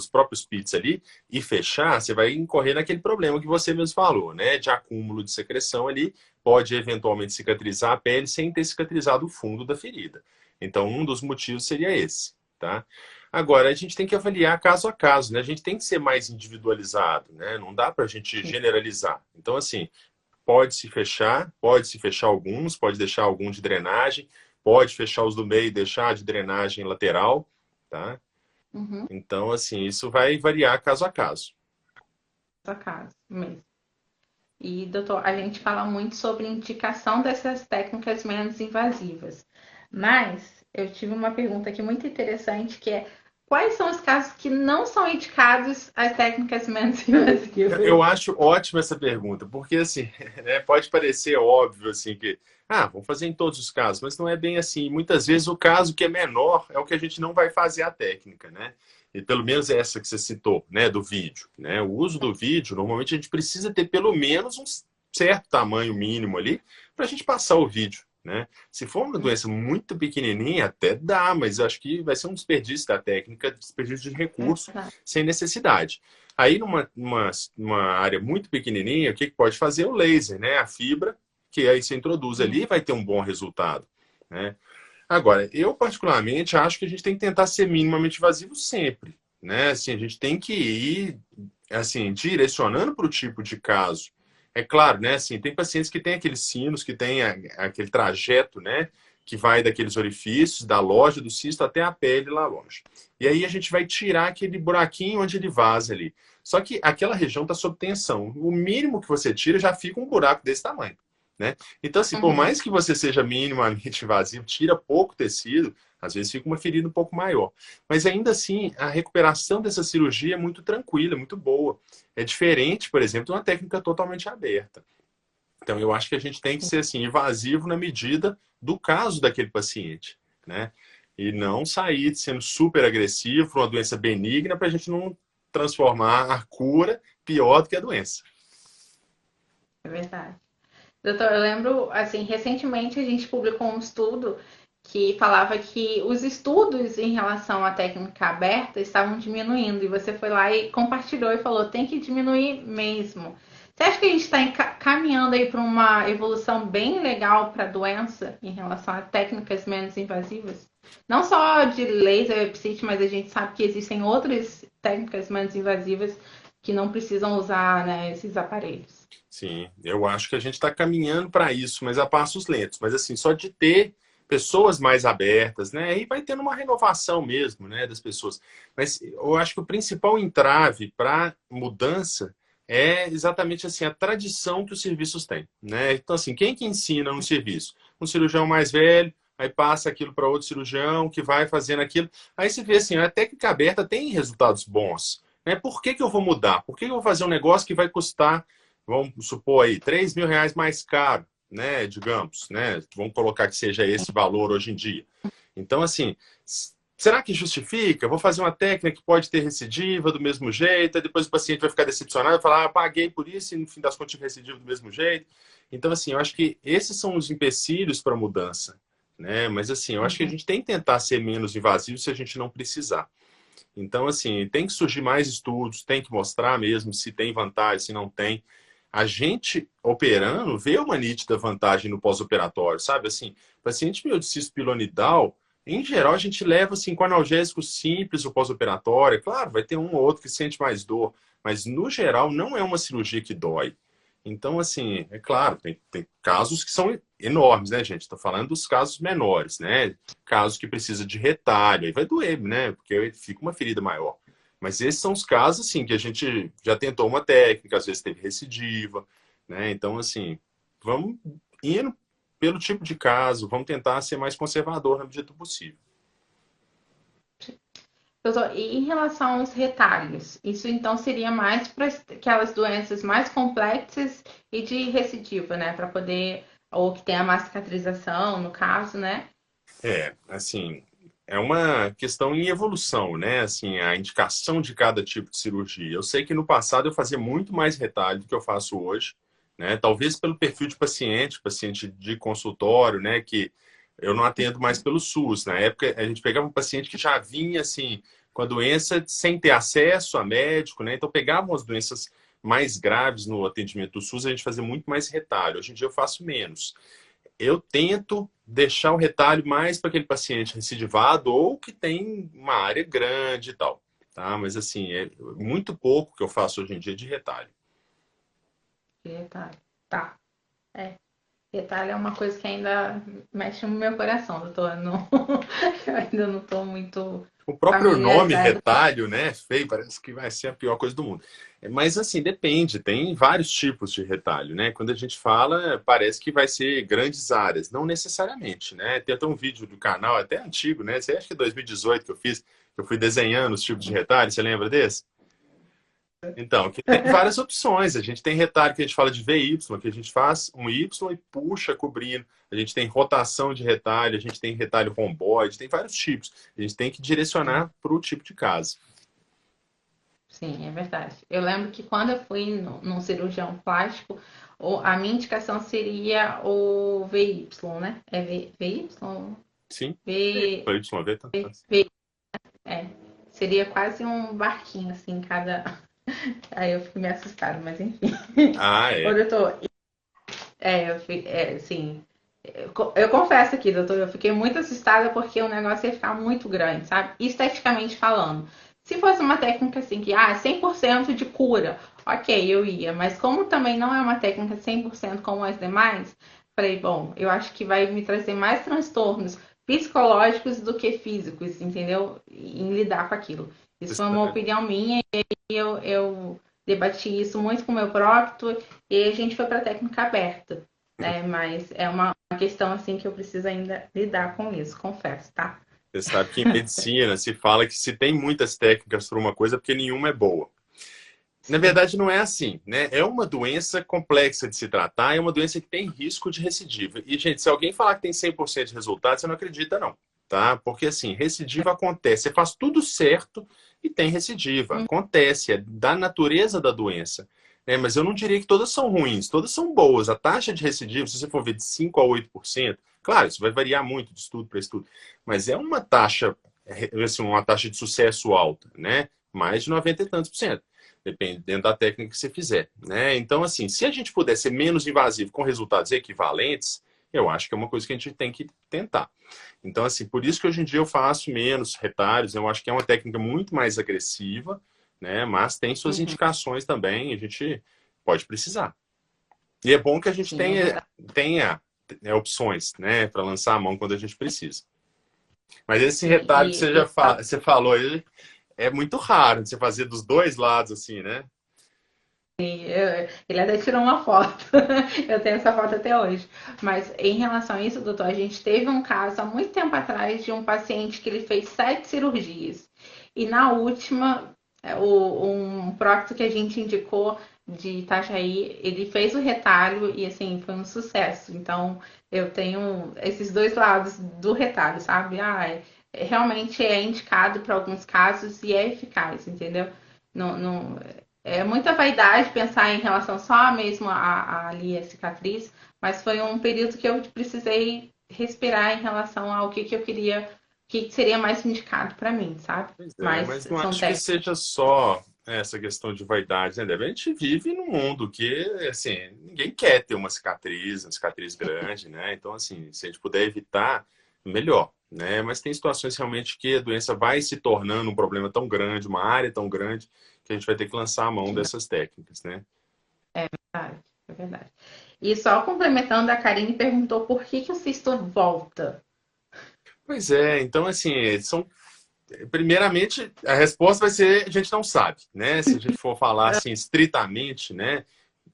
próprios pits ali e fechar, você vai incorrer naquele problema que você mesmo falou, né? De acúmulo de secreção ali, pode eventualmente cicatrizar a pele sem ter cicatrizado o fundo da ferida. Então, um dos motivos seria esse, tá? Agora, a gente tem que avaliar caso a caso, né? A gente tem que ser mais individualizado, né? Não dá para a gente generalizar. Então, assim, pode se fechar alguns, pode deixar algum de drenagem, pode fechar os do meio e deixar de drenagem lateral, tá? Então, assim, isso vai variar caso a caso. Caso a caso mesmo. E, doutor, a gente fala muito sobre indicação dessas técnicas menos invasivas. Mas eu tive uma pergunta aqui muito interessante, que é quais são os casos que não são indicados às técnicas menos invasivas? Eu acho ótima essa pergunta, porque assim, né, pode parecer óbvio assim que, vamos fazer em todos os casos, mas não é bem assim. Muitas vezes o caso que é menor é o que a gente não vai fazer a técnica, né? E pelo menos essa que você citou, né, do vídeo, né? O uso do vídeo, normalmente a gente precisa ter pelo menos um certo tamanho mínimo ali para a gente passar o vídeo, né? Se for uma doença muito pequenininha, até dá, mas eu acho que vai ser um desperdício da técnica, desperdício de recurso, sem necessidade. Aí, numa área muito pequenininha, o que pode fazer? O laser, né? A fibra, que aí você introduz ali e vai ter um bom resultado, né? Agora, eu particularmente acho que a gente tem que tentar ser minimamente invasivo sempre, né? Assim, a gente tem que ir, assim, direcionando para o tipo de caso. É claro, né? Assim, tem pacientes que têm aqueles sinos, que têm aquele trajeto, né? Que vai daqueles orifícios, da loja do cisto até a pele lá longe. E aí a gente vai tirar aquele buraquinho onde ele vaza ali. Só que aquela região está sob tensão. O mínimo que você tira já fica um buraco desse tamanho, né? Então, assim, por Uhum. mais que você seja minimamente vazio, tira pouco tecido, às vezes fica uma ferida um pouco maior. Mas ainda assim, a recuperação dessa cirurgia é muito tranquila, muito boa. É diferente, por exemplo, de uma técnica totalmente aberta. Então, eu acho que a gente tem que ser assim, invasivo na medida do caso daquele paciente, né? E não sair sendo super agressivo para uma doença benigna para a gente não transformar a cura pior do que a doença. É verdade. Doutor, eu lembro, assim, recentemente a gente publicou um estudo que falava que os estudos em relação à técnica aberta estavam diminuindo, e você foi lá e compartilhou e falou, tem que diminuir mesmo. Você acha que a gente está caminhando aí para uma evolução bem legal para a doença em relação a técnicas menos invasivas? Não só de laser e EPSIT, mas a gente sabe que existem outras técnicas menos invasivas que não precisam usar, né, esses aparelhos. Sim, eu acho que a gente está caminhando para isso, mas a passos lentos. Mas assim, só de ter pessoas mais abertas, né? Aí vai tendo uma renovação mesmo, né, das pessoas. Mas eu acho que o principal entrave para mudança é exatamente assim a tradição que os serviços têm, né? Então assim, quem que ensina um serviço? Um cirurgião mais velho, aí passa aquilo para outro cirurgião que vai fazendo aquilo. Aí você vê assim, a técnica aberta tem resultados bons, né? Por que que eu vou mudar? Por que que eu vou fazer um negócio que vai custar, vamos supor aí, R$ 3.000 mais caro, né? Digamos, né? Vamos colocar que seja esse valor hoje em dia. Então, assim, será que justifica? Vou fazer uma técnica que pode ter recidiva do mesmo jeito, aí depois o paciente vai ficar decepcionado e falar, ah, paguei por isso e no fim das contas tive recidiva do mesmo jeito. Então, assim, eu acho que esses são os empecilhos para a mudança, né? Mas, assim, eu acho que a Uhum. gente tem que tentar ser menos invasivo se a gente não precisar. Então, assim, tem que surgir mais estudos, tem que mostrar mesmo se tem vantagem, se não tem. A gente operando vê uma nítida vantagem no pós-operatório, sabe? Assim, paciente meu de cisto pilonidal, em geral, a gente leva assim, com analgésico simples o pós-operatório. É claro, vai ter um ou outro que sente mais dor, mas no geral não é uma cirurgia que dói. Então, assim, é claro, tem casos que são enormes, né, gente? Estou falando dos casos menores, né? Casos que precisa de retalho, aí vai doer, né? Porque fica uma ferida maior. Mas esses são os casos, assim, que a gente já tentou uma técnica, às vezes teve recidiva, né? Então, assim, vamos indo pelo tipo de caso, vamos tentar ser mais conservador na medida do possível. Doutor, e em relação aos retalhos, isso então seria mais para aquelas doenças mais complexas e de recidiva, né? Para poder, ou que tem a má cicatrização, no caso, né? É, assim, é uma questão em evolução, né? Assim, a indicação de cada tipo de cirurgia. Eu sei que no passado eu fazia muito mais retalho do que eu faço hoje, né? Talvez pelo perfil de paciente, paciente de consultório, né? Que eu não atendo mais pelo SUS. Na época, a gente pegava um paciente que já vinha, assim, com a doença sem ter acesso a médico, né? Então, pegavam as doenças mais graves no atendimento do SUS, a gente fazia muito mais retalho. Hoje em dia eu faço menos. Eu tento deixar o retalho mais para aquele paciente recidivado ou que tem uma área grande e tal, tá? Mas assim, é muito pouco que eu faço hoje em dia de retalho. Retalho. Tá. É. Retalho é uma coisa que ainda mexe no meu coração, doutor. Eu, não... eu ainda não estou muito O próprio nome familiarizada. retalho, né, feio, parece que vai ser a pior coisa do mundo. Mas assim, depende, tem vários tipos de retalho, né? Quando a gente fala, parece que vai ser grandes áreas, não necessariamente, né? Tem até um vídeo do canal, até antigo, né? Você acha que 2018 que eu fiz, que eu fui desenhando os tipos de retalho, você lembra desse? Então, que tem várias opções. A gente tem retalho que a gente fala de VY, que a gente faz um Y e puxa cobrindo. A gente tem rotação de retalho, a gente tem retalho romboide, tem vários tipos. A gente tem que direcionar para o tipo de caso. Sim, é verdade. Eu lembro que quando eu fui num cirurgião plástico, a minha indicação seria o VY, né? É VY? Sim, V, para Y ver, tanto faz. V, é. Seria quase um barquinho, assim, cada. Aí eu fico meio assustada, mas enfim. Ah, Ô, é. doutor, sim. Eu confesso aqui, doutor, eu fiquei muito assustada porque o negócio ia ficar muito grande, sabe? Esteticamente falando. Se fosse uma técnica assim, que 100% de cura, ok, eu ia. Mas como também não é uma técnica 100% como as demais, falei, bom, eu acho que vai me trazer mais transtornos psicológicos do que físicos, entendeu? Em lidar com aquilo. Isso foi uma opinião minha e eu debati isso muito com o meu próprio e a gente foi para a técnica aberta, né? Mas é uma questão assim que eu preciso ainda lidar com isso, confesso, tá? Você sabe que em medicina se fala que se tem muitas técnicas para uma coisa, é porque nenhuma é boa. Na Sim. verdade, não é assim, né? É uma doença complexa de se tratar, é uma doença que tem risco de recidiva. E, gente, se alguém falar que tem 100% de resultado, você não acredita, não, tá? Porque, assim, recidiva acontece. Você faz tudo certo e tem recidiva. Acontece, é da natureza da doença. Né? Mas eu não diria que todas são ruins, todas são boas. A taxa de recidiva, se você for ver de 5 a 8%, claro, isso vai variar muito de estudo para estudo, mas é uma taxa, assim, uma taxa de sucesso alta, né? Mais de 90 e tantos por cento dependendo da técnica que você fizer, né? Então, assim, se a gente puder ser menos invasivo com resultados equivalentes, eu acho que é uma coisa que a gente tem que tentar. Então, assim, por isso que hoje em dia eu faço menos retalhos, eu acho que é uma técnica muito mais agressiva, né? Mas tem suas Uhum. indicações também, a gente pode precisar. E é bom que a gente Sim, é verdade. tenha opções, né, para lançar a mão quando a gente precisa. Mas esse Sim, retalho que você você falou aí é muito raro de você fazer dos dois lados, assim, né? ele até tirou uma foto. Eu tenho essa foto até hoje. Mas em relação a isso, doutor, a gente teve um caso há muito tempo atrás de um paciente que ele fez 7 cirurgias. E na última, um prótese que a gente indicou de Itajaí, ele fez o retalho e assim, foi um sucesso. Então, eu tenho esses dois lados do retalho, sabe? Realmente é indicado para alguns casos e é eficaz, entendeu? Não, não, é muita vaidade pensar em relação só mesmo ali a cicatriz, mas foi um período que eu precisei respirar em relação ao que eu queria, que seria mais indicado para mim, sabe? Pois é, Mas mas não são acho que técnicas. seja só essa questão de vaidade, né, Débora? A gente vive num mundo que, assim, ninguém quer ter uma cicatriz grande, né? Então, assim, se a gente puder evitar, melhor, né? Mas tem situações realmente que a doença vai se tornando um problema tão grande, uma área tão grande, que a gente vai ter que lançar a mão dessas técnicas, né? É verdade, é verdade. E só complementando, a Karine perguntou por que o cisto volta. Pois é, então, assim, primeiramente, a resposta vai ser, a gente não sabe, né? Se a gente for falar, assim, estritamente, né?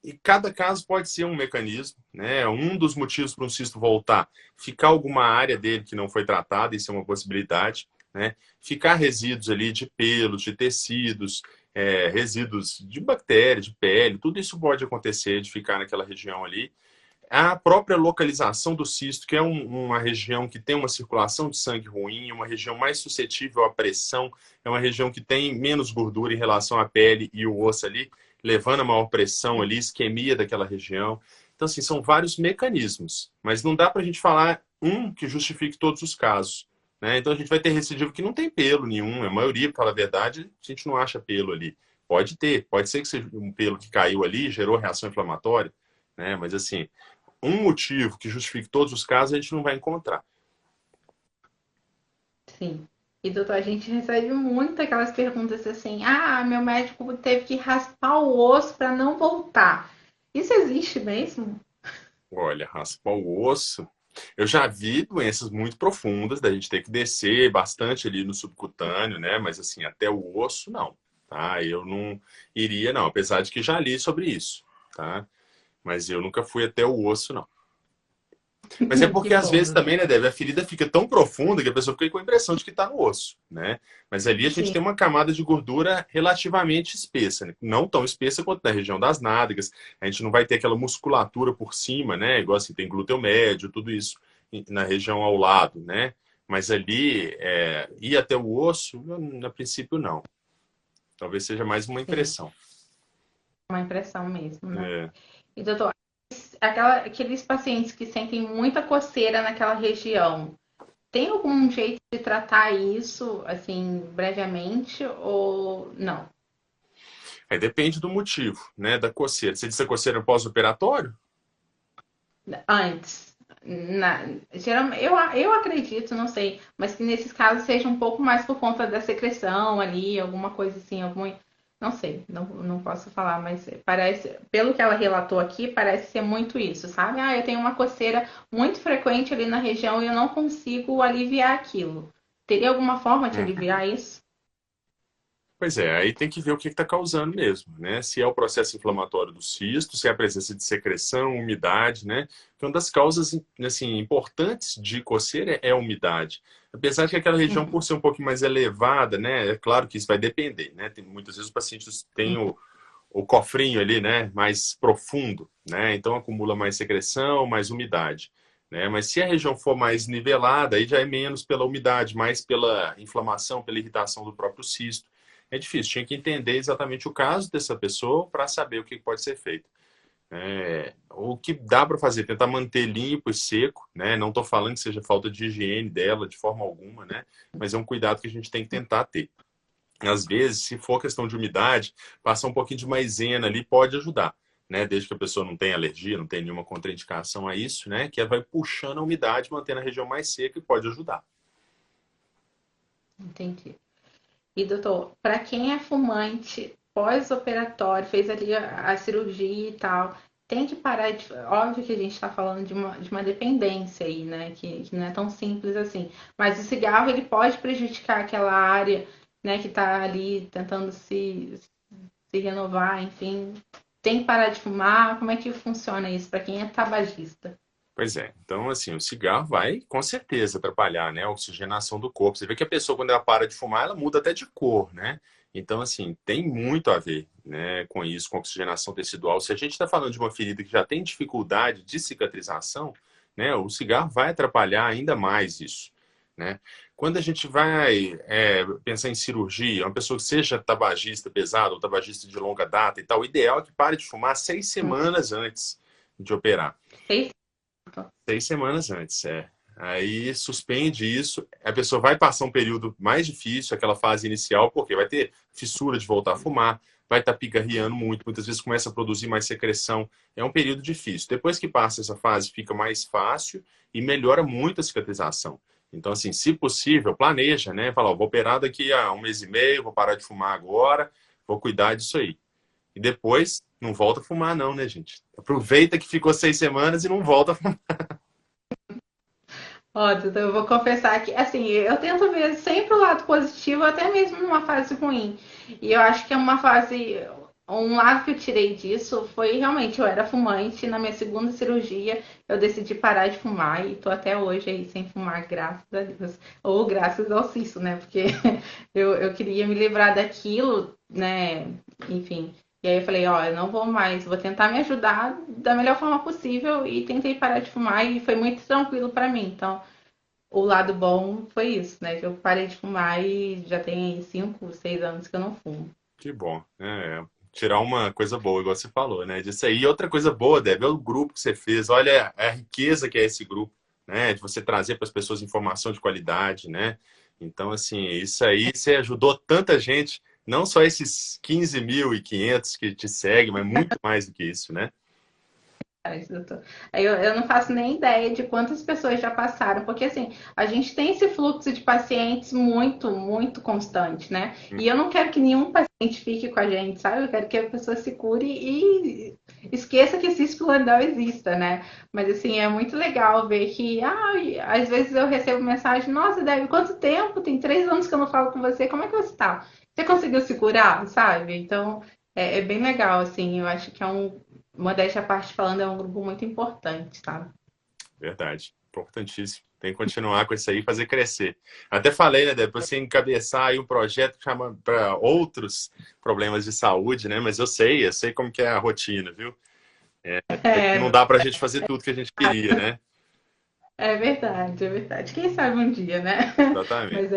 E cada caso pode ser um mecanismo, né? Um dos motivos para um cisto voltar, ficar alguma área dele que não foi tratada, isso é uma possibilidade, né? Ficar resíduos ali de pelos, de tecidos, resíduos de bactéria, de pele, tudo isso pode acontecer de ficar naquela região ali. A própria localização do cisto, que é uma região que tem uma circulação de sangue ruim, uma região mais suscetível à pressão, é uma região que tem menos gordura em relação à pele e o osso ali, levando a maior pressão ali, isquemia daquela região. Então, assim, são vários mecanismos, mas não dá para a gente falar um que justifique todos os casos. Né? Então, a gente vai ter recidivo que não tem pelo nenhum, a maioria, para falar a verdade, a gente não acha pelo ali. Pode ter, pode ser que seja um pelo que caiu ali, gerou reação inflamatória, né? Mas, assim, um motivo que justifique todos os casos, a gente não vai encontrar. Sim. E doutor, a gente recebe muito aquelas perguntas assim: meu médico teve que raspar o osso para não voltar. Isso existe mesmo? Olha, raspar o osso. Eu já vi doenças muito profundas, da gente ter que descer bastante ali no subcutâneo, né? Mas assim, até o osso, não. Tá? Eu não iria, não. Apesar de que já li sobre isso, tá? Mas eu nunca fui até o osso, não. Mas é Que porque às bom, vezes doutor. também, né, Deve, a ferida fica tão profunda que a pessoa fica com a impressão de que está no osso, né? Mas ali a gente Sim, tem uma camada de gordura relativamente espessa, né? Não tão espessa quanto na região das nádegas. A gente não vai ter aquela musculatura por cima, né? Igual assim, tem glúteo médio, tudo isso na região ao lado, né? Mas ali, ir até o osso, a princípio, não. Talvez seja mais uma sim. impressão. Uma impressão mesmo, né? É. E doutor, aqueles pacientes que sentem muita coceira naquela região, tem algum jeito de tratar isso, assim, brevemente ou não? Aí depende do motivo, né? Da coceira. Você disse a coceira pós-operatório? Antes. eu acredito, não sei, mas que nesses casos seja um pouco mais por conta da secreção ali, alguma coisa assim, não sei, não posso falar, mas parece, pelo que ela relatou aqui, parece ser muito isso, sabe? Ah, eu tenho uma coceira muito frequente ali na região e eu não consigo aliviar aquilo. Teria alguma forma de Uhum. aliviar isso? Pois é, aí tem que ver o que está causando mesmo, né? Se é o processo inflamatório do cisto, se é a presença de secreção, umidade, né? Porque uma das causas, assim, importantes de coceira é a umidade. Apesar de que aquela região, Uhum, por ser um pouquinho mais elevada, né? É claro que isso vai depender, né? Tem, muitas vezes os pacientes têm uhum, o cofrinho ali, né? Mais profundo, né? Então acumula mais secreção, mais umidade. Né? Mas se a região for mais nivelada, aí já é menos pela umidade, mais pela inflamação, pela irritação do próprio cisto. É difícil, tinha que entender exatamente o caso dessa pessoa para saber o que pode ser feito. O que dá para fazer, tentar manter limpo e seco, né? Não estou falando que seja falta de higiene dela de forma alguma, né? Mas é um cuidado que a gente tem que tentar ter. Às vezes, se for questão de umidade, passar um pouquinho de maisena ali pode ajudar, né? Desde que a pessoa não tenha alergia, não tenha nenhuma contraindicação a isso, né? Que ela vai puxando a umidade, mantendo a região mais seca e pode ajudar. entendi. E doutor, para quem é fumante pós-operatório, fez ali a cirurgia e tal, tem que parar de. Óbvio que a gente está falando de uma dependência aí, né? Que não é tão simples assim. Mas o cigarro ele pode prejudicar aquela área, né, que está ali tentando se renovar, enfim. Tem que parar de fumar? Como é que funciona isso para quem é tabagista? Pois é. Então, assim, o cigarro vai com certeza atrapalhar, né, a oxigenação do corpo. Você vê que a pessoa, quando ela para de fumar, ela muda até de cor, né? Então, assim, tem muito a ver, né, com isso, com a oxigenação tecidual. Se a gente está falando de uma ferida que já tem dificuldade de cicatrização, né, o cigarro vai atrapalhar ainda mais isso, né? Quando a gente vai pensar em cirurgia, uma pessoa que seja tabagista pesado ou tabagista de longa data e tal, o ideal é que pare de fumar 6 semanas antes de operar. Fez? 6 semanas antes, é. Aí suspende isso, a pessoa vai passar um período mais difícil, aquela fase inicial, porque vai ter fissura de voltar a fumar, vai estar pigarreando muito, muitas vezes começa a produzir mais secreção. É um período difícil. Depois que passa essa fase, fica mais fácil e melhora muito a cicatrização. Então, assim, se possível, planeja, né? Fala, ó, vou operar daqui a 1 mês e meio, vou parar de fumar agora, vou cuidar disso aí. E depois, não volta a fumar, não, né, gente? Aproveita que ficou 6 semanas e não volta a fumar. Ó, Duda, eu vou confessar que, assim, eu tento ver sempre o lado positivo, até mesmo numa fase ruim. E eu acho que é uma fase. Um lado que eu tirei disso foi realmente, eu era fumante, na minha segunda cirurgia eu decidi parar de fumar e tô até hoje aí sem fumar, graças a Deus. Ou graças ao cisto, né? Porque eu queria me livrar daquilo, né? Enfim. E aí eu falei, ó, eu não vou mais, vou tentar me ajudar da melhor forma possível e tentei parar de fumar e foi muito tranquilo para mim. Então, o lado bom foi isso, né? Que eu parei de fumar e já tem 5, 6 anos que eu não fumo. Que bom. Tirar uma coisa boa, igual você falou, né? Disso aí. E outra coisa boa, Deb, é o grupo que você fez. Olha a riqueza que é esse grupo, né? De você trazer para as pessoas informação de qualidade, né? Então, assim, isso aí você ajudou tanta gente, não só esses 15.500 que te seguem, mas muito mais do que isso, né? Doutor. Eu não faço nem ideia de quantas pessoas já passaram, porque assim, a gente tem esse fluxo de pacientes muito, muito constante, né? E eu não quero que nenhum paciente fique com a gente, sabe? Eu quero que a pessoa se cure e esqueça que esse esplendor exista, né? Mas assim, é muito legal ver que, às vezes eu recebo mensagem, nossa, Débora, quanto tempo? Tem 3 anos que eu não falo com você, como é que você tá? Você conseguiu se curar, sabe? Então, é bem legal, assim, eu acho que modéstia à parte falando, é um grupo muito importante, sabe? Verdade. Importantíssimo. Tem que continuar com isso aí e fazer crescer. Até falei, né, Débora, você encabeçar aí um projeto que chama para outros problemas de saúde, né? Mas eu sei como que é a rotina, viu? Não É, dá para a gente fazer tudo que a gente queria, né? é verdade, é verdade. Quem sabe um dia, né? Exatamente. Mas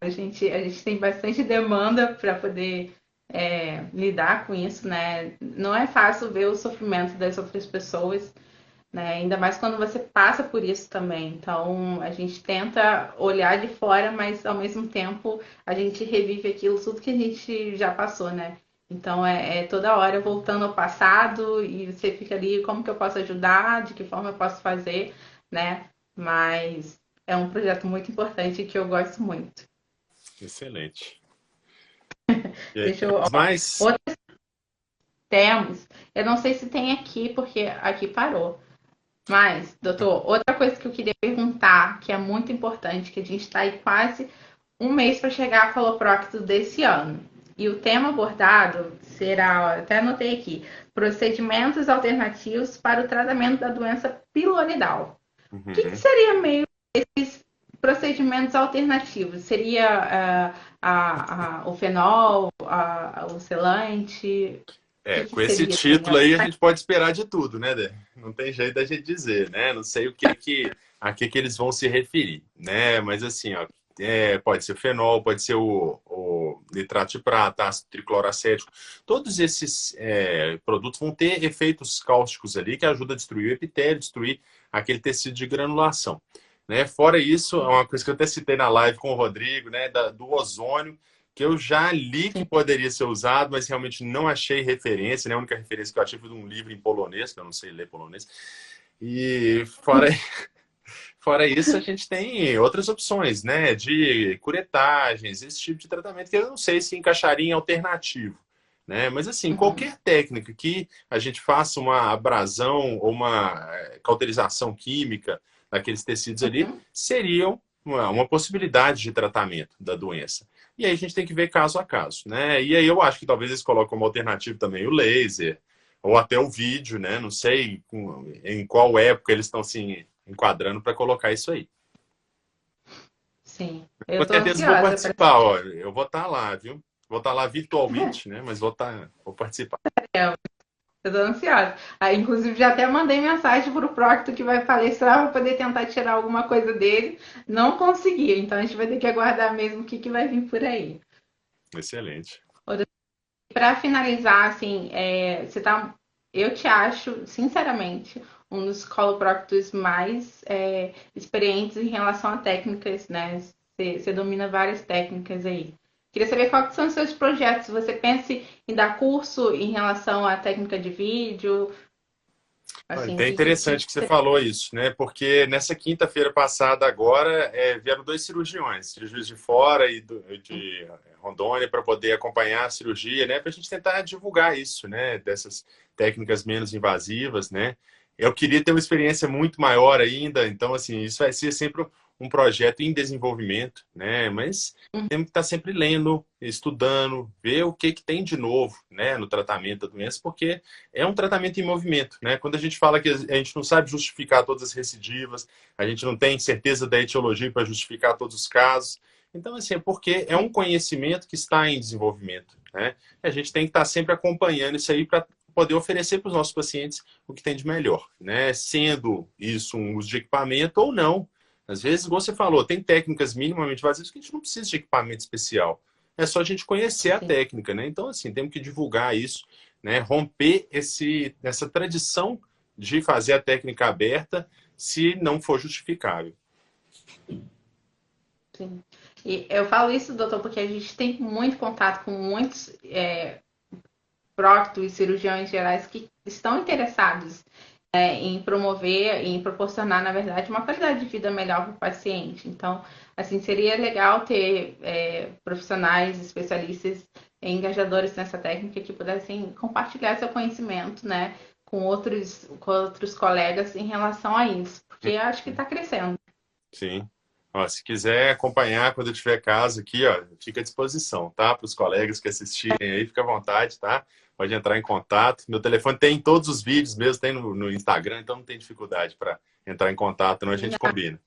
a gente tem bastante demanda para poder lidar com isso, né? Não é fácil ver o sofrimento das outras pessoas, né? Ainda mais quando você passa por isso também. Então, a gente tenta olhar de fora, mas ao mesmo tempo a gente revive aquilo tudo que a gente já passou, né? Então é toda hora voltando ao passado e você fica ali, como que eu posso ajudar, de que forma eu posso fazer, né? Mas é um projeto muito importante que eu gosto muito. Excelente. E aí, Deixa eu, temos ó, mais? outros temos, eu não sei se tem aqui, porque aqui parou. Mas, doutor, outra coisa que eu queria perguntar, que é muito importante, que a gente está aí quase um mês para chegar a coloprocto desse ano. E o tema abordado será, ó, até anotei aqui, procedimentos alternativos para o tratamento da doença piloridal. O que Uhum. seria meio esses procedimentos alternativos? Seria o fenol, o selante? O É, que com esse seria assim? título aí a gente pode esperar de tudo, né, Dé? Não tem jeito da gente dizer, né? Não sei a que eles vão se referir, né? Mas assim, ó, pode ser fenol, pode ser o nitrato de prata, ácido tricloracético. Todos esses produtos vão ter efeitos cáusticos ali que ajudam a destruir o epitélio, destruir aquele tecido de granulação. Né? Fora isso, é uma coisa que eu até citei na live com o Rodrigo, né, do ozônio, que eu já li que Sim. poderia ser usado, mas realmente não achei referência, né? A única referência que eu achei foi de um livro em polonês, que eu não sei ler polonês. E fora isso, a gente tem outras opções, né? De curetagens, esse tipo de tratamento que eu não sei se encaixaria em alternativo. Né? Mas assim, Uhum. qualquer técnica que a gente faça uma abrasão ou uma cauterização química daqueles tecidos ali, Uhum. seriam uma possibilidade de tratamento da doença. E aí a gente tem que ver caso a caso, né? E aí eu acho que talvez eles colocam como alternativo também o laser, ou até o vídeo, né? Não sei em qual época eles estão se enquadrando para colocar isso aí. Sim, Com eu tô certeza vou ansiosa para participar, ó. Eu vou estar lá, viu? Vou estar lá virtualmente, né? Mas vou participar. eu tô ansiosa. Aí, inclusive, já até mandei mensagem pro Procto que vai palestrar para poder tentar tirar alguma coisa dele. Não consegui, então a gente vai ter que aguardar mesmo o que vai vir por aí. Excelente. Para finalizar, assim, eu te acho, sinceramente, um dos coloproctos mais experientes em relação a técnicas, né? Você domina várias técnicas aí. Queria saber quais são os seus projetos. Você pensa em dar curso em relação à técnica de vídeo? Olha, Assim, até interessante que você falou isso, né? Porque nessa quinta-feira passada agora vieram dois cirurgiões de Juiz de Fora e de Rondônia para poder acompanhar a cirurgia, né? Para a gente tentar divulgar isso, né? Dessas técnicas menos invasivas, né? Eu queria ter uma experiência muito maior ainda, então assim isso vai ser sempre um projeto em desenvolvimento, né? Mas temos que estar sempre lendo, estudando, ver o que tem de novo, né? No tratamento da doença, porque é um tratamento em movimento, né? Quando a gente fala que a gente não sabe justificar todas as recidivas, a gente não tem certeza da etiologia para justificar todos os casos. Então, assim, é porque é um conhecimento que está em desenvolvimento, né? A gente tem que estar sempre acompanhando isso aí para poder oferecer para os nossos pacientes o que tem de melhor, né? Sendo isso um uso de equipamento ou não. Às vezes, como você falou, tem técnicas minimamente vazivas que a gente não precisa de equipamento especial. É só a gente conhecer a Sim. técnica, né? Então, assim, temos que divulgar isso, né? Romper essa tradição de fazer a técnica aberta se não for justificável. Sim. E eu falo isso, doutor, porque a gente tem muito contato com muitos próctos e cirurgiões gerais que estão interessados em promover, em proporcionar, na verdade, uma qualidade de vida melhor para o paciente. Então, assim, seria legal ter profissionais, especialistas, engajadores nessa técnica que pudessem compartilhar seu conhecimento, né, com outros colegas em relação a isso, porque acho que está crescendo. Sim. Ó, se quiser acompanhar quando eu tiver caso aqui, ó, fica à disposição, tá? Para os colegas que assistirem aí, fica à vontade, tá? Pode entrar em contato. Meu telefone tem em todos os vídeos mesmo, tem no Instagram, então não tem dificuldade para entrar em contato, não a gente combina.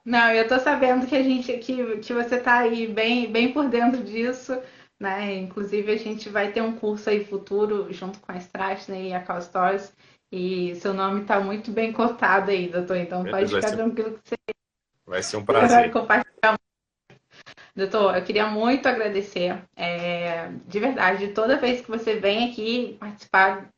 Não, eu tô sabendo que você tá aí bem por dentro disso, né? Inclusive a gente vai ter um curso aí futuro junto com a Strassner e a Costos, e seu nome tá muito bem cotado aí, doutor. Então pode Beleza, ficar tranquilo que vai ser um você vai prazer. compartilhar. Doutor, eu queria muito agradecer, de verdade, toda vez que você vem aqui participar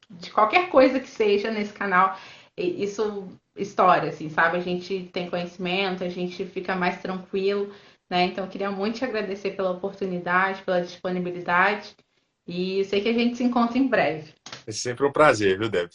de qualquer coisa que seja nesse canal, isso história, assim, sabe? A gente tem conhecimento, a gente fica mais tranquilo, né? Então, eu queria muito te agradecer pela oportunidade, pela disponibilidade. E sei que a gente se encontra em breve. É sempre um prazer, viu, Débora?